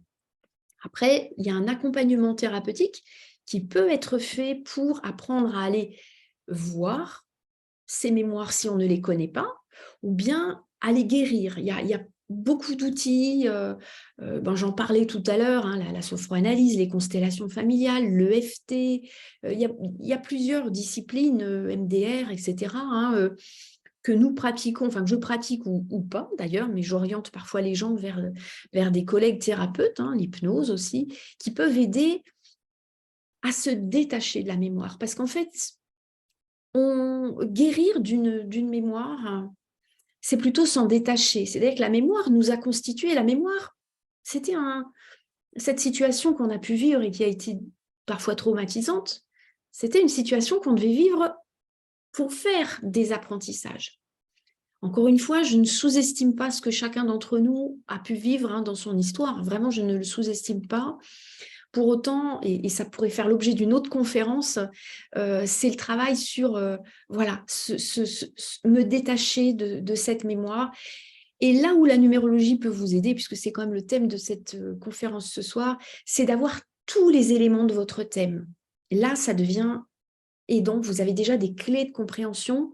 Après, il y a un accompagnement thérapeutique qui peut être fait pour apprendre à aller voir ces mémoires si on ne les connaît pas, ou bien à les guérir. Il y a beaucoup d'outils, j'en parlais tout à l'heure, hein, la sophroanalyse, les constellations familiales, l'EFT, il y a plusieurs disciplines, MDR, etc., hein, que nous pratiquons, enfin que je pratique ou pas d'ailleurs, mais j'oriente parfois les gens vers des collègues thérapeutes, hein, l'hypnose aussi, qui peuvent aider à se détacher de la mémoire. Parce qu'en fait, guérir d'une mémoire, c'est plutôt s'en détacher. C'est-à-dire que la mémoire nous a constitué. La mémoire, c'était cette situation qu'on a pu vivre et qui a été parfois traumatisante. C'était une situation qu'on devait vivre pour faire des apprentissages. Encore une fois, je ne sous-estime pas ce que chacun d'entre nous a pu vivre, hein, dans son histoire. Vraiment, je ne le sous-estime pas. Pour autant, et ça pourrait faire l'objet d'une autre conférence, c'est le travail sur voilà, me détacher de cette mémoire. Et là où la numérologie peut vous aider, puisque c'est quand même le thème de cette conférence ce soir, c'est d'avoir tous les éléments de votre thème. Et là, ça devient aidant. Vous avez déjà des clés de compréhension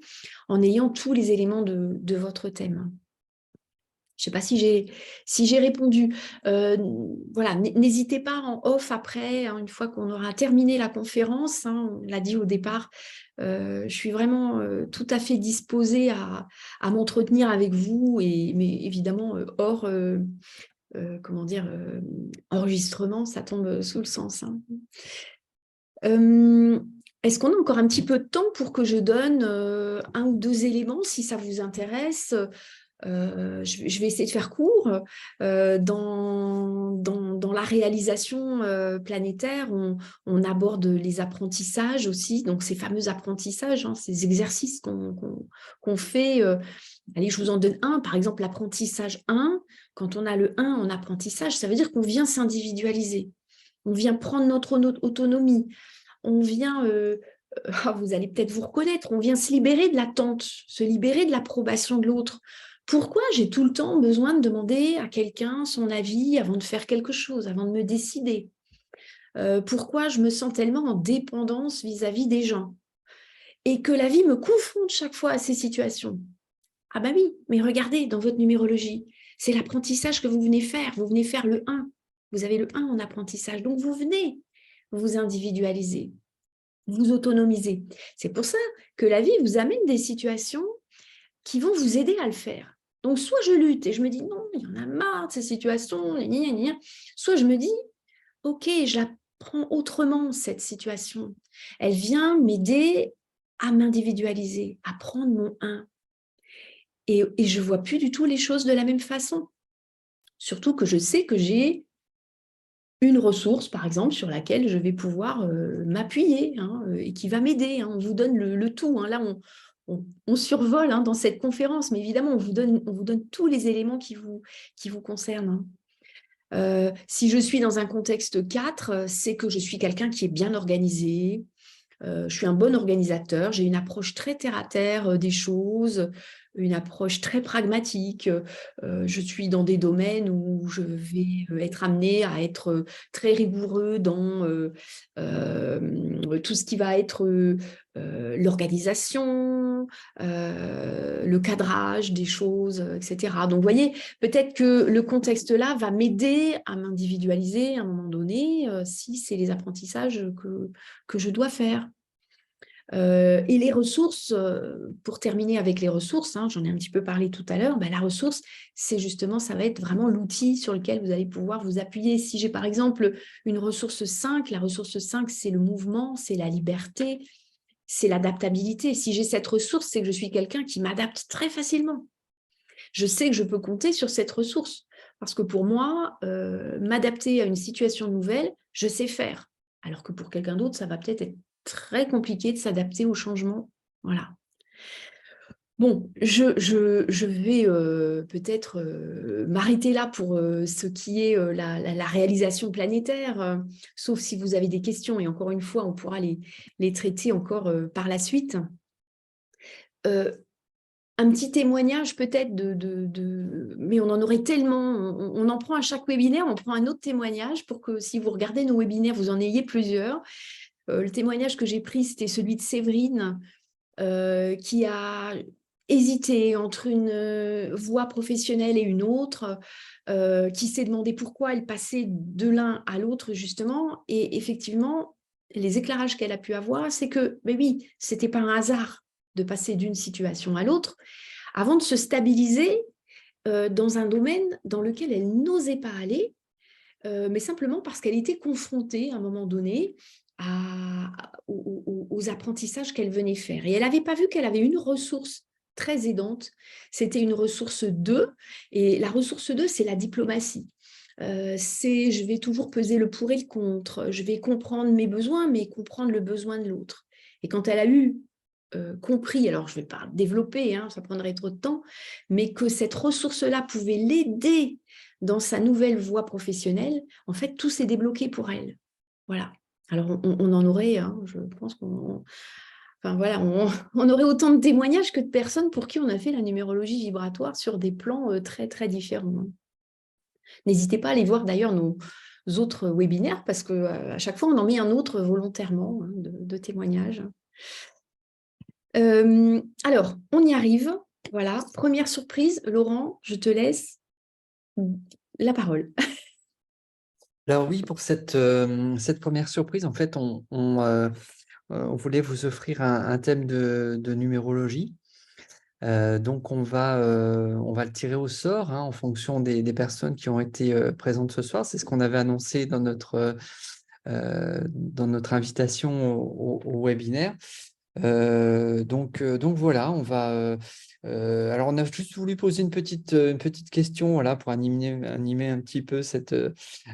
en ayant tous les éléments de votre thème. Je ne sais pas si j'ai répondu. Voilà, n'hésitez pas en off après, hein, une fois qu'on aura terminé la conférence, hein, on l'a dit au départ, je suis vraiment tout à fait disposée à m'entretenir avec vous, mais évidemment hors comment dire, enregistrement, ça tombe sous le sens, hein. Est-ce qu'on a encore un petit peu de temps pour que je donne un ou deux éléments, si ça vous intéresse? Je vais essayer de faire court. Dans la réalisation planétaire, on aborde les apprentissages aussi, donc ces fameux apprentissages, hein, ces exercices qu'on fait. Allez, je vous en donne un, par exemple l'apprentissage 1. Quand on a le 1 en apprentissage, ça veut dire qu'on vient s'individualiser, on vient prendre notre autonomie, on vient... vous allez peut-être vous reconnaître, on vient se libérer de l'attente, se libérer de l'approbation de l'autre. Pourquoi j'ai tout le temps besoin de demander à quelqu'un son avis avant de faire quelque chose, avant de me décider? Pourquoi je me sens tellement en dépendance vis-à-vis des gens? Et que la vie me confronte chaque fois à ces situations. Ah bah oui, mais regardez, dans votre numérologie, c'est l'apprentissage que vous venez faire. Vous venez faire le 1. Vous avez le 1 en apprentissage. Donc vous venez vous individualiser, vous autonomiser. C'est pour ça que la vie vous amène des situations qui vont vous aider à le faire. Donc, soit je lutte et je me dis, non, il y en a marre de ces situations, soit je me dis, ok, je la prends autrement, cette situation. Elle vient m'aider à m'individualiser, à prendre mon 1. Et je ne vois plus du tout les choses de la même façon. Surtout que je sais que j'ai une ressource, par exemple, sur laquelle je vais pouvoir m'appuyer, hein, et qui va m'aider, hein. On vous donne le tout, hein. Là, on survole, hein, dans cette conférence, mais évidemment, on vous donne tous les éléments qui vous concernent, hein. Si je suis dans un contexte 4, c'est que je suis quelqu'un qui est bien organisé, je suis un bon organisateur, j'ai une approche très terre-à-terre des choses, une approche très pragmatique. Je suis dans des domaines où je vais être amenée à être très rigoureux dans tout ce qui va être l'organisation, le cadrage des choses, etc. Donc, vous voyez, peut-être que le contexte-là va m'aider à m'individualiser à un moment donné, si c'est les apprentissages que je dois faire. Et les ressources, pour terminer avec les ressources, hein, j'en ai un petit peu parlé tout à l'heure, ben, la ressource, c'est justement, ça va être vraiment l'outil sur lequel vous allez pouvoir vous appuyer. Si j'ai par exemple une ressource 5, la ressource 5, c'est le mouvement, c'est la liberté, c'est l'adaptabilité. Si j'ai cette ressource, c'est que je suis quelqu'un qui m'adapte très facilement. Je sais que je peux compter sur cette ressource parce que pour moi, m'adapter à une situation nouvelle, je sais faire. Alors que pour quelqu'un d'autre, ça va peut-être être très compliqué de s'adapter au changement. Voilà. Bon, je vais peut-être m'arrêter là pour ce qui est la réalisation planétaire, sauf si vous avez des questions, et encore une fois, on pourra les traiter encore par la suite. Euh, un petit témoignage peut-être mais on en aurait tellement, on en prend à chaque webinaire, on prend un autre témoignage pour que si vous regardez nos webinaires, vous en ayez plusieurs. Le témoignage que j'ai pris, c'était celui de Séverine, qui a hésité entre une voie professionnelle et une autre, qui s'est demandé pourquoi elle passait de l'un à l'autre, justement. Et effectivement, les éclairages qu'elle a pu avoir, c'est que, mais oui, c'était pas un hasard de passer d'une situation à l'autre, avant de se stabiliser dans un domaine dans lequel elle n'osait pas aller, mais simplement parce qu'elle était confrontée à un moment donné aux apprentissages qu'elle venait faire. Et elle n'avait pas vu qu'elle avait une ressource très aidante, c'était une ressource 2, et la ressource 2, c'est la diplomatie. C'est je vais toujours peser le pour et le contre, je vais comprendre mes besoins, mais comprendre le besoin de l'autre. Et quand elle a eu compris, alors je ne vais pas développer, hein, ça prendrait trop de temps, mais que cette ressource-là pouvait l'aider dans sa nouvelle voie professionnelle, en fait, tout s'est débloqué pour elle. Voilà. Alors, on en aurait, hein, je pense qu'on... Enfin, voilà, on aurait autant de témoignages que de personnes pour qui on a fait la numérologie vibratoire sur des plans très, très différents. Hein. N'hésitez pas à aller voir d'ailleurs nos autres webinaires parce qu'à chaque fois, on en met un autre volontairement hein, de témoignages. Alors, on y arrive. Voilà, première surprise. Laurent, je te laisse la parole. Alors oui, pour cette première surprise, en fait, on voulait vous offrir un thème de numérologie. Donc, on va le tirer au sort hein, en fonction des personnes qui ont été présentes ce soir. C'est ce qu'on avait annoncé dans notre invitation au webinaire. Donc voilà, on va. Alors, on a juste voulu poser une petite question voilà, pour animer un petit peu cette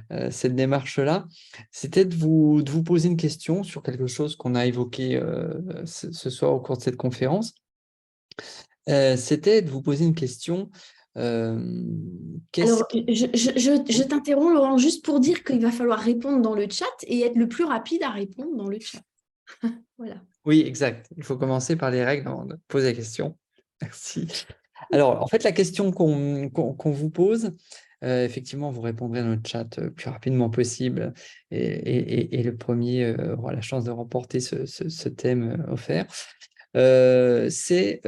démarche-là. C'était de vous poser une question sur quelque chose qu'on a évoqué ce soir au cours de cette conférence. C'était de vous poser une question. Qu'est-ce Alors, je t'interromps, Laurent, juste pour dire qu'il va falloir répondre dans le chat et être le plus rapide à répondre dans le chat. Voilà. Oui, exact. Il faut commencer par les règles avant de poser la question. Merci. Alors, en fait, la question qu'on vous pose, effectivement, vous répondrez dans le chat le plus rapidement possible et le premier aura la chance de remporter ce thème offert. C'est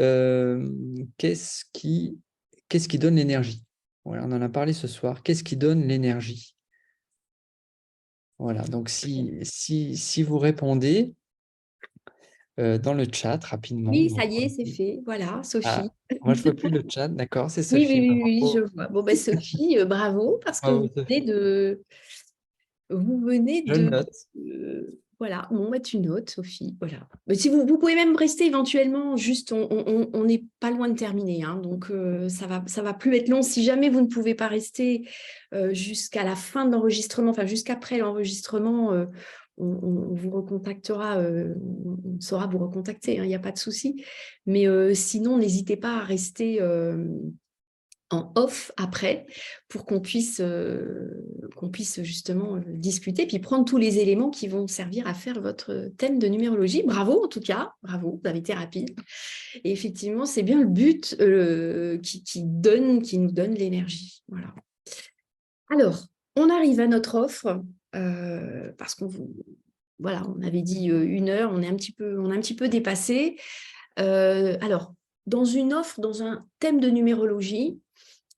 qu'est-ce qui donne l'énergie? Voilà, on en a parlé ce soir. Qu'est-ce qui donne l'énergie? Voilà, donc si vous répondez dans le chat rapidement. Oui, ça y est, c'est fait. Voilà, Ah, Sophie. moi, je ne vois plus le chat. D'accord, c'est Oui, oui, Sophie. oui, oui, je Bravo. vois. Bon, ben, Sophie, bravo, parce que Bravo, vous venez Sophie. de... Vous venez Je le de... note. voilà, bon, bah, tu notes, Sophie. Voilà. Mais si vous pouvez même rester éventuellement, juste, on n'est pas loin de terminer. Hein, donc, ça va plus être long. Si jamais vous ne pouvez pas rester jusqu'à la fin de l'enregistrement, enfin, jusqu'après l'enregistrement, on vous recontactera, on saura vous recontacter, hein, il n'y a pas de souci. Mais sinon, n'hésitez pas à rester en off après pour qu'on puisse justement discuter puis prendre tous les éléments qui vont servir à faire votre thème de numérologie. Bravo en tout cas, bravo, vous avez été rapide. Et effectivement, c'est bien le but qui nous donne l'énergie. Voilà. Alors, on arrive à notre offre parce qu'on voilà, on avait dit 1 heure, on a un petit peu dépassé. Alors, dans une offre, dans un thème de numérologie,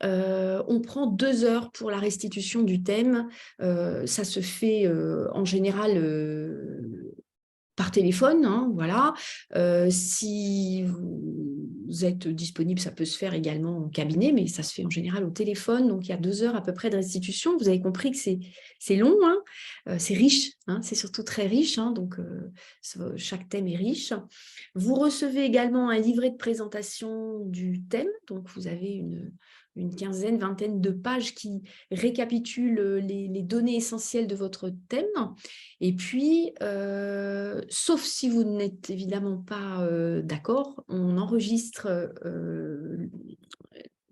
on prend 2 heures pour la restitution du thème. Ça se fait en général par téléphone, hein, voilà. Si vous êtes disponible, ça peut se faire également en cabinet, mais ça se fait en général au téléphone. Donc, il y a 2 heures à peu près de restitution. Vous avez compris que c'est long, hein, c'est riche, hein, c'est surtout très riche. Hein, donc, chaque thème est riche. Vous recevez également un livret de présentation du thème. Donc, vous avez une quinzaine, vingtaine de pages qui récapitulent les données essentielles de votre thème. Et puis, sauf si vous n'êtes évidemment pas d'accord, on enregistre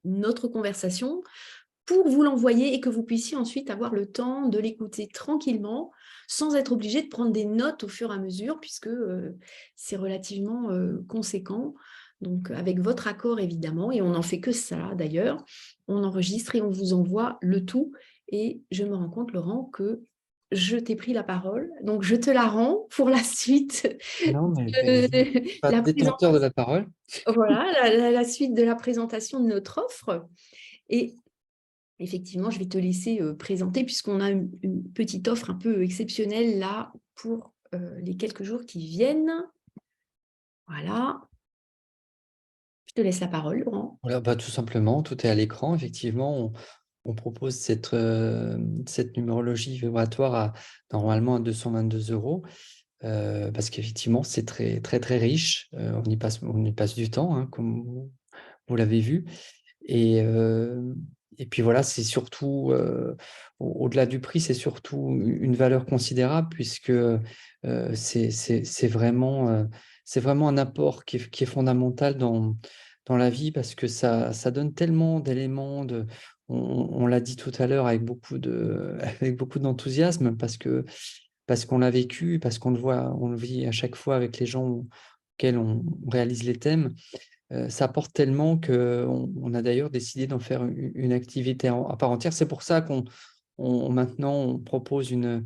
notre conversation pour vous l'envoyer et que vous puissiez ensuite avoir le temps de l'écouter tranquillement, sans être obligé de prendre des notes au fur et à mesure, puisque c'est relativement conséquent. Donc, avec votre accord, évidemment, et on n'en fait que ça, d'ailleurs, on enregistre et on vous envoie le tout. Et je me rends compte, Laurent, que je t'ai pris la parole, donc je te la rends pour la suite Non, mais de pas la détenteur de présentation. la parole. Voilà, la suite de la présentation de notre offre. Et effectivement, je vais te laisser présenter puisqu'on a une petite offre un peu exceptionnelle là pour les quelques jours qui viennent. Voilà. Je te laisse la parole, Laurent. Voilà, bah, tout simplement, tout est à l'écran. Effectivement, on propose cette numérologie vibratoire normalement à 222 euros. Parce qu'effectivement, c'est très, très, très riche. On y passe du temps, hein, comme vous l'avez vu. Et, et puis voilà, c'est surtout, au-delà du prix, c'est surtout une valeur considérable puisque c'est vraiment un apport qui est fondamental dans la vie parce que ça donne tellement d'éléments. On l'a dit tout à l'heure avec avec beaucoup d'enthousiasme parce qu'on l'a vécu, parce qu'on le voit, on le vit à chaque fois avec les gens auxquels on réalise les thèmes. Ça apporte tellement qu'on a d'ailleurs décidé d'en faire une activité à part entière. C'est pour ça maintenant, on propose une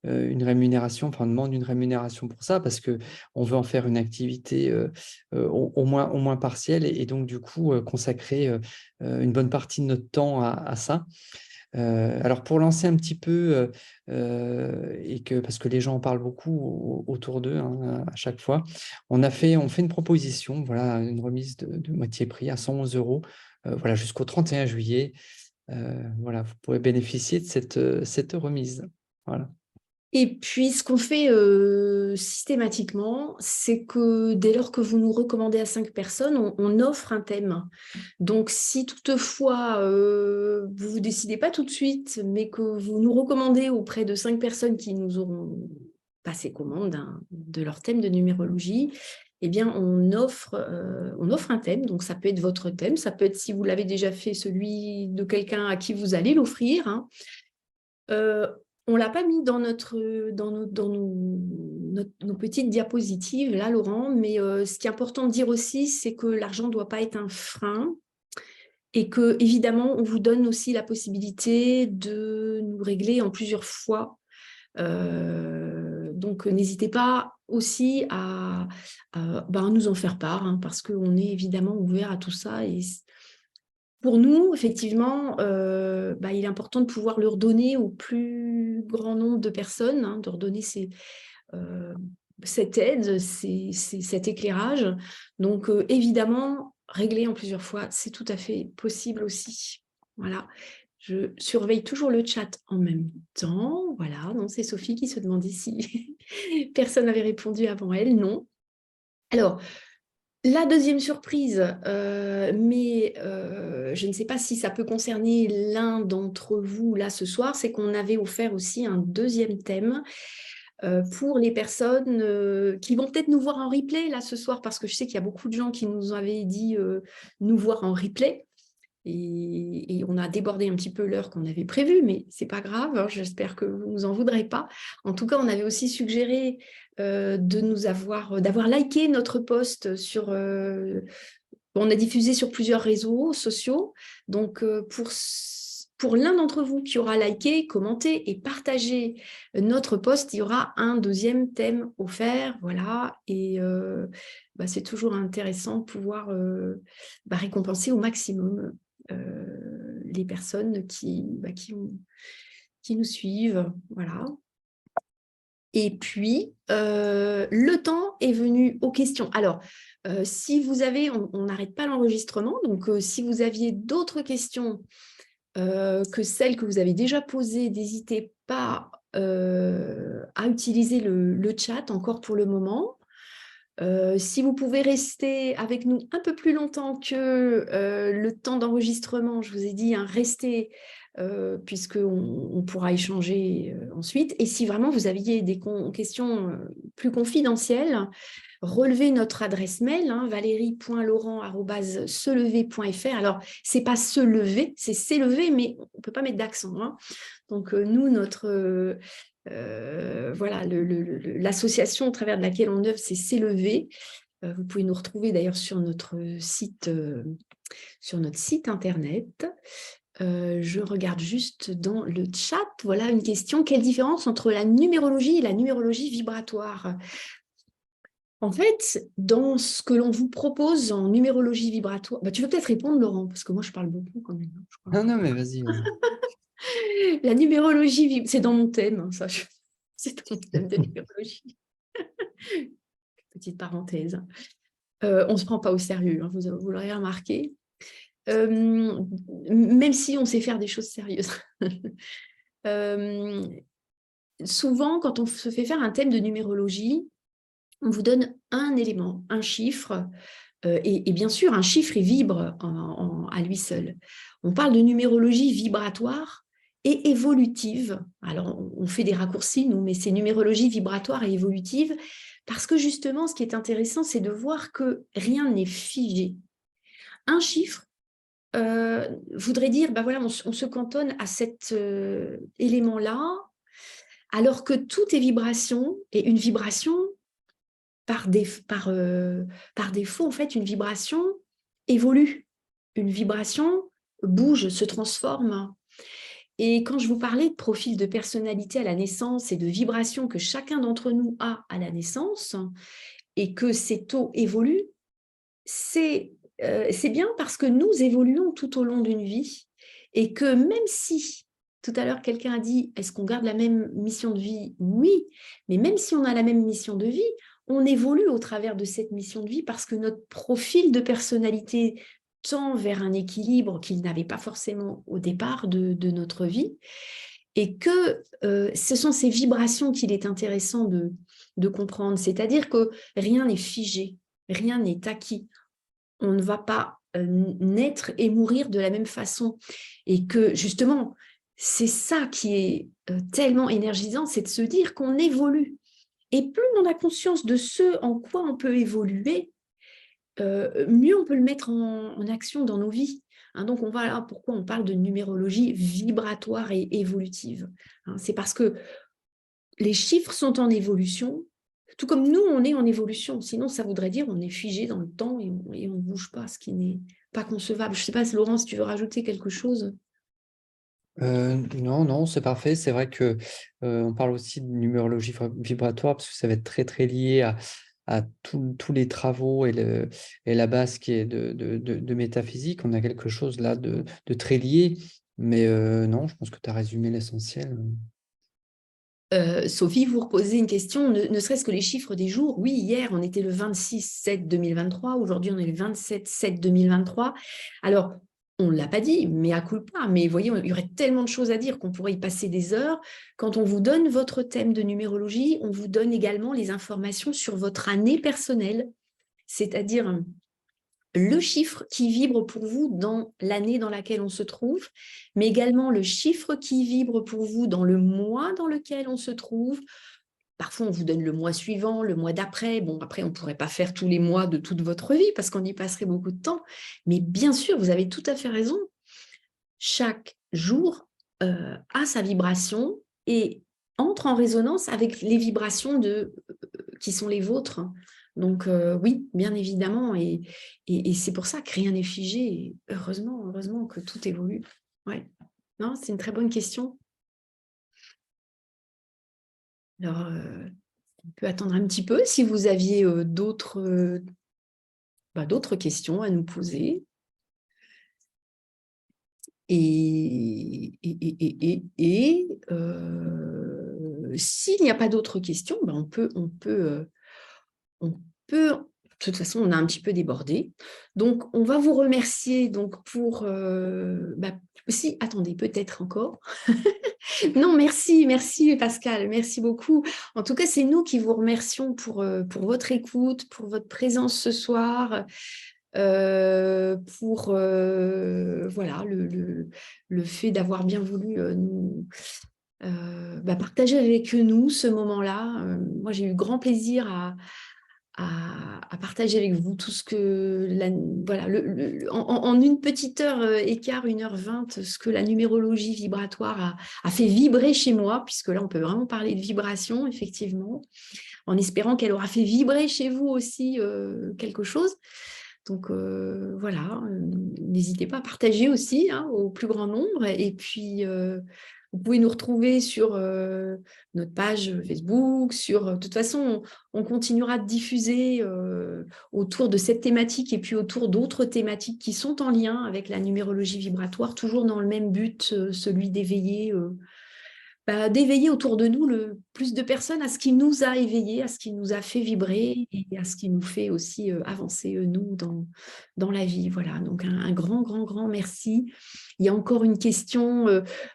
rémunération, enfin, on demande une rémunération pour ça, parce qu'on veut en faire une activité au moins partielle, et donc, du coup, consacrer une bonne partie de notre temps à ça. Alors pour lancer un petit peu, parce que les gens en parlent beaucoup autour d'eux, hein, à chaque fois, on fait une proposition, voilà, une remise de moitié prix à 111 euros, voilà, jusqu'au 31 juillet. Voilà, vous pourrez bénéficier de cette remise. Voilà. Et puis, ce qu'on fait systématiquement, c'est que dès lors que vous nous recommandez à 5 personnes, on offre un thème. Donc, si toutefois, vous ne vous décidez pas tout de suite, mais que vous nous recommandez auprès de 5 personnes qui nous auront passé commande de leur thème de numérologie, eh bien, on offre un thème. Donc, ça peut être votre thème, ça peut être, si vous l'avez déjà fait, celui de quelqu'un à qui vous allez l'offrir, hein. On ne l'a pas mis dans nos petites diapositives, là, Laurent, mais ce qui est important de dire aussi, c'est que l'argent ne doit pas être un frein et que, évidemment, on vous donne aussi la possibilité de nous régler en plusieurs fois. Donc, n'hésitez pas aussi à nous en faire part, hein, parce qu'on est évidemment ouvert à tout ça. Et pour nous, effectivement, il est important de pouvoir leur donner au plus grand nombre de personnes, hein, de leur donner cette aide, cet éclairage. Donc, évidemment, régler en plusieurs fois, c'est tout à fait possible aussi. Voilà. Je surveille toujours le chat en même temps. Voilà, non, c'est Sophie qui se demandait si personne n'avait répondu avant elle. Non. Alors, la deuxième surprise, mais je ne sais pas si ça peut concerner l'un d'entre vous là ce soir, c'est qu'on avait offert aussi un deuxième thème pour les personnes qui vont peut-être nous voir en replay là ce soir, parce que je sais qu'il y a beaucoup de gens qui nous avaient dit nous voir en replay. Et on a débordé un petit peu l'heure qu'on avait prévue, mais c'est pas grave, hein, j'espère que vous ne nous en voudrez pas. En tout cas, on avait aussi suggéré d'avoir liké notre post sur... on a diffusé sur plusieurs réseaux sociaux. Donc, pour l'un d'entre vous qui aura liké, commenté et partagé notre post, il y aura un deuxième thème offert. Voilà. Et c'est toujours intéressant de pouvoir récompenser au maximum les personnes qui nous suivent. Voilà. Et puis, le temps est venu aux questions. Alors, si vous avez, on n'arrête pas l'enregistrement, donc si vous aviez d'autres questions que celles que vous avez déjà posées, n'hésitez pas à utiliser le chat encore pour le moment. Si vous pouvez rester avec nous un peu plus longtemps que le temps d'enregistrement, je vous ai dit, hein, restez, puisqu'on pourra échanger ensuite. Et si vraiment vous aviez des questions plus confidentielles, relevez notre adresse mail, hein, valérie.laurent@selever.fr. Alors, c'est pas se lever, c'est s'élever, mais on ne peut pas mettre d'accent. Hein. Donc, nous, notre... voilà, l'association au travers de laquelle on œuvre, c'est S'élever. Vous pouvez nous retrouver d'ailleurs sur notre site internet. Je regarde juste dans le chat. Voilà une question. Quelle différence entre la numérologie et la numérologie vibratoire? En fait, dans ce que l'on vous propose en numérologie vibratoire, tu veux peut-être répondre, Laurent, parce que moi, je parle beaucoup quand même. Je crois. Non, mais vas-y, vas-y. La numérologie, c'est dans mon thème, hein, ça. C'est dans mon thème de numérologie. Petite parenthèse. On ne se prend pas au sérieux, hein, vous l'aurez remarqué. Même si on sait faire des choses sérieuses. Souvent, quand on se fait faire un thème de numérologie, on vous donne un élément, un chiffre, et bien sûr, un chiffre, il vibre à lui seul. On parle de numérologie vibratoire et évolutive. Alors, on fait des raccourcis, nous, mais c'est numérologie vibratoire et évolutive, parce que justement, ce qui est intéressant, c'est de voir que rien n'est figé. Un chiffre voudrait dire, voilà, on se cantonne à cet élément-là, alors que tout est vibration, et une vibration, par défaut, en fait, une vibration évolue. Une vibration bouge, se transforme. Et quand je vous parlais de profil de personnalité à la naissance et de vibration que chacun d'entre nous a à la naissance, et que ces taux évoluent, c'est bien parce que nous évoluons tout au long d'une vie, et que même si, tout à l'heure quelqu'un a dit, est-ce qu'on garde la même mission de vie? Oui, mais même si on a la même mission de vie, on évolue au travers de cette mission de vie parce que notre profil de personnalité tend vers un équilibre qu'il n'avait pas forcément au départ de notre vie, et que ce sont ces vibrations qu'il est intéressant de comprendre, c'est-à-dire que rien n'est figé, rien n'est acquis. On ne va pas naître et mourir de la même façon. Et que justement, c'est ça qui est tellement énergisant, c'est de se dire qu'on évolue. Et plus on a conscience de ce en quoi on peut évoluer, mieux on peut le mettre en action dans nos vies. Hein, donc, on va là pourquoi on parle de numérologie vibratoire et évolutive. Hein, c'est parce que les chiffres sont en évolution, tout comme nous, on est en évolution. Sinon, ça voudrait dire qu'on est figé dans le temps et on ne bouge pas, ce qui n'est pas concevable. Je ne sais pas, Laurent, si tu veux rajouter quelque chose. Non, c'est parfait. C'est vrai que on parle aussi de numérologie vibratoire parce que ça va être très, très lié à tous les travaux et la base qui est de métaphysique. On a quelque chose là de très lié. Mais non, je pense que tu as résumé l'essentiel. Sophie, vous reposez une question, ne serait-ce que les chiffres des jours. Oui, hier, on était le 26/7/2023, aujourd'hui, on est le 27/7/2023. Alors, on ne l'a pas dit, mais à culpa, mais vous voyez, il y aurait tellement de choses à dire qu'on pourrait y passer des heures. Quand on vous donne votre thème de numérologie, on vous donne également les informations sur votre année personnelle, c'est-à-dire le chiffre qui vibre pour vous dans l'année dans laquelle on se trouve, mais également le chiffre qui vibre pour vous dans le mois dans lequel on se trouve. Parfois, on vous donne le mois suivant, le mois d'après. Bon, après, on ne pourrait pas faire tous les mois de toute votre vie parce qu'on y passerait beaucoup de temps. Mais bien sûr, vous avez tout à fait raison. Chaque jour a sa vibration et entre en résonance avec les vibrations qui sont les vôtres. Donc oui, bien évidemment, et c'est pour ça que rien n'est figé. Et heureusement que tout évolue. Ouais. Non, c'est une très bonne question. Alors, on peut attendre un petit peu si vous aviez d'autres questions à nous poser. Et s'il n'y a pas d'autres questions, on peut, de toute façon, on a un petit peu débordé. Donc, on va vous remercier donc, pour... aussi, attendez, peut-être encore. Non, merci, merci Pascal, merci beaucoup. En tout cas, c'est nous qui vous remercions pour votre écoute, pour votre présence ce soir, pour voilà, le fait d'avoir bien voulu nous partager avec nous ce moment-là. Moi, j'ai eu grand plaisir à partager avec vous tout ce que voilà, en une petite heure et quart, 1h20, ce que la numérologie vibratoire a fait vibrer chez moi, puisque là, on peut vraiment parler de vibration, effectivement, en espérant qu'elle aura fait vibrer chez vous aussi quelque chose. Donc voilà, n'hésitez pas à partager aussi hein, au plus grand nombre. Et puis, vous pouvez nous retrouver sur notre page Facebook. De toute façon, on continuera de diffuser autour de cette thématique et puis autour d'autres thématiques qui sont en lien avec la numérologie vibratoire, toujours dans le même but, celui d'éveiller autour de nous le plus de personnes à ce qui nous a éveillés, à ce qui nous a fait vibrer et à ce qui nous fait aussi avancer, nous, dans la vie. Voilà, donc un grand, grand, grand merci. Il y a encore une question.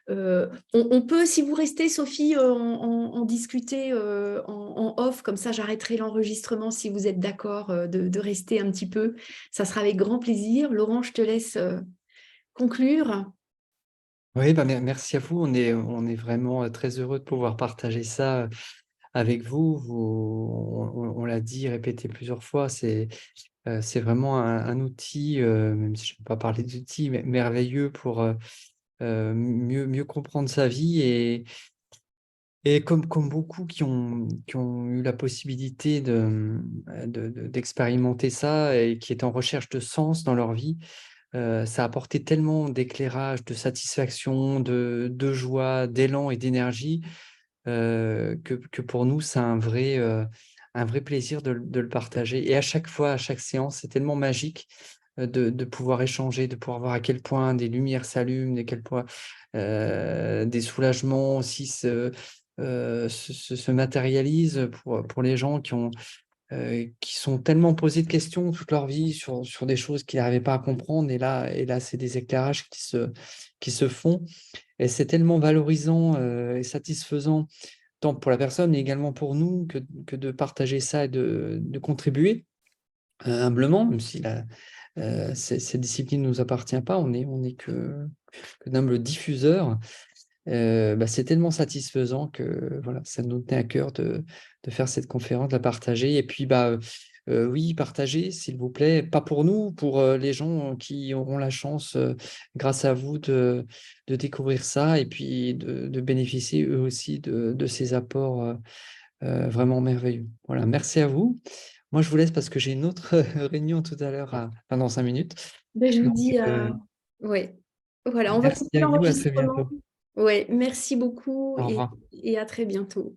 On peut, si vous restez, Sophie, en discuter en off, comme ça j'arrêterai l'enregistrement si vous êtes d'accord de rester un petit peu. Ça sera avec grand plaisir. Laurent, je te laisse conclure. Oui, merci à vous. On est vraiment très heureux de pouvoir partager ça avec vous. On l'a dit, répété plusieurs fois, c'est vraiment un outil, même si je ne peux pas parler d'outil, mais merveilleux pour mieux comprendre sa vie. Et comme beaucoup qui ont eu la possibilité d'expérimenter ça et qui étaient en recherche de sens dans leur vie, ça a apporté tellement d'éclairage, de satisfaction, de joie, d'élan et d'énergie, que pour nous, c'est un vrai plaisir de le partager. Et à chaque fois, à chaque séance, c'est tellement magique, de pouvoir échanger, de pouvoir voir à quel point des lumières s'allument, à quel point, des soulagements aussi se matérialisent pour les gens qui sont tellement posés de questions toute leur vie sur des choses qu'ils n'arrivaient pas à comprendre. Et là, c'est des éclairages qui se font. Et c'est tellement valorisant et satisfaisant, tant pour la personne, mais également pour nous, que de partager ça et de contribuer humblement, même si cette discipline ne nous appartient pas, on est que d'humbles diffuseurs. C'est tellement satisfaisant que voilà, ça nous tenait à cœur de faire cette conférence, de la partager. Et puis, oui, partagez, s'il vous plaît, pas pour nous, pour les gens qui auront la chance, grâce à vous, de découvrir ça et puis de bénéficier eux aussi de ces apports vraiment merveilleux. Voilà, merci à vous. Moi, je vous laisse parce que j'ai une autre réunion tout à l'heure, dans 5 minutes. Je vous Donc, dis, ouais. Voilà, on va merci couper à vous, à très l'enregistrement. bientôt. Ouais, merci beaucoup Au revoir. et à très bientôt.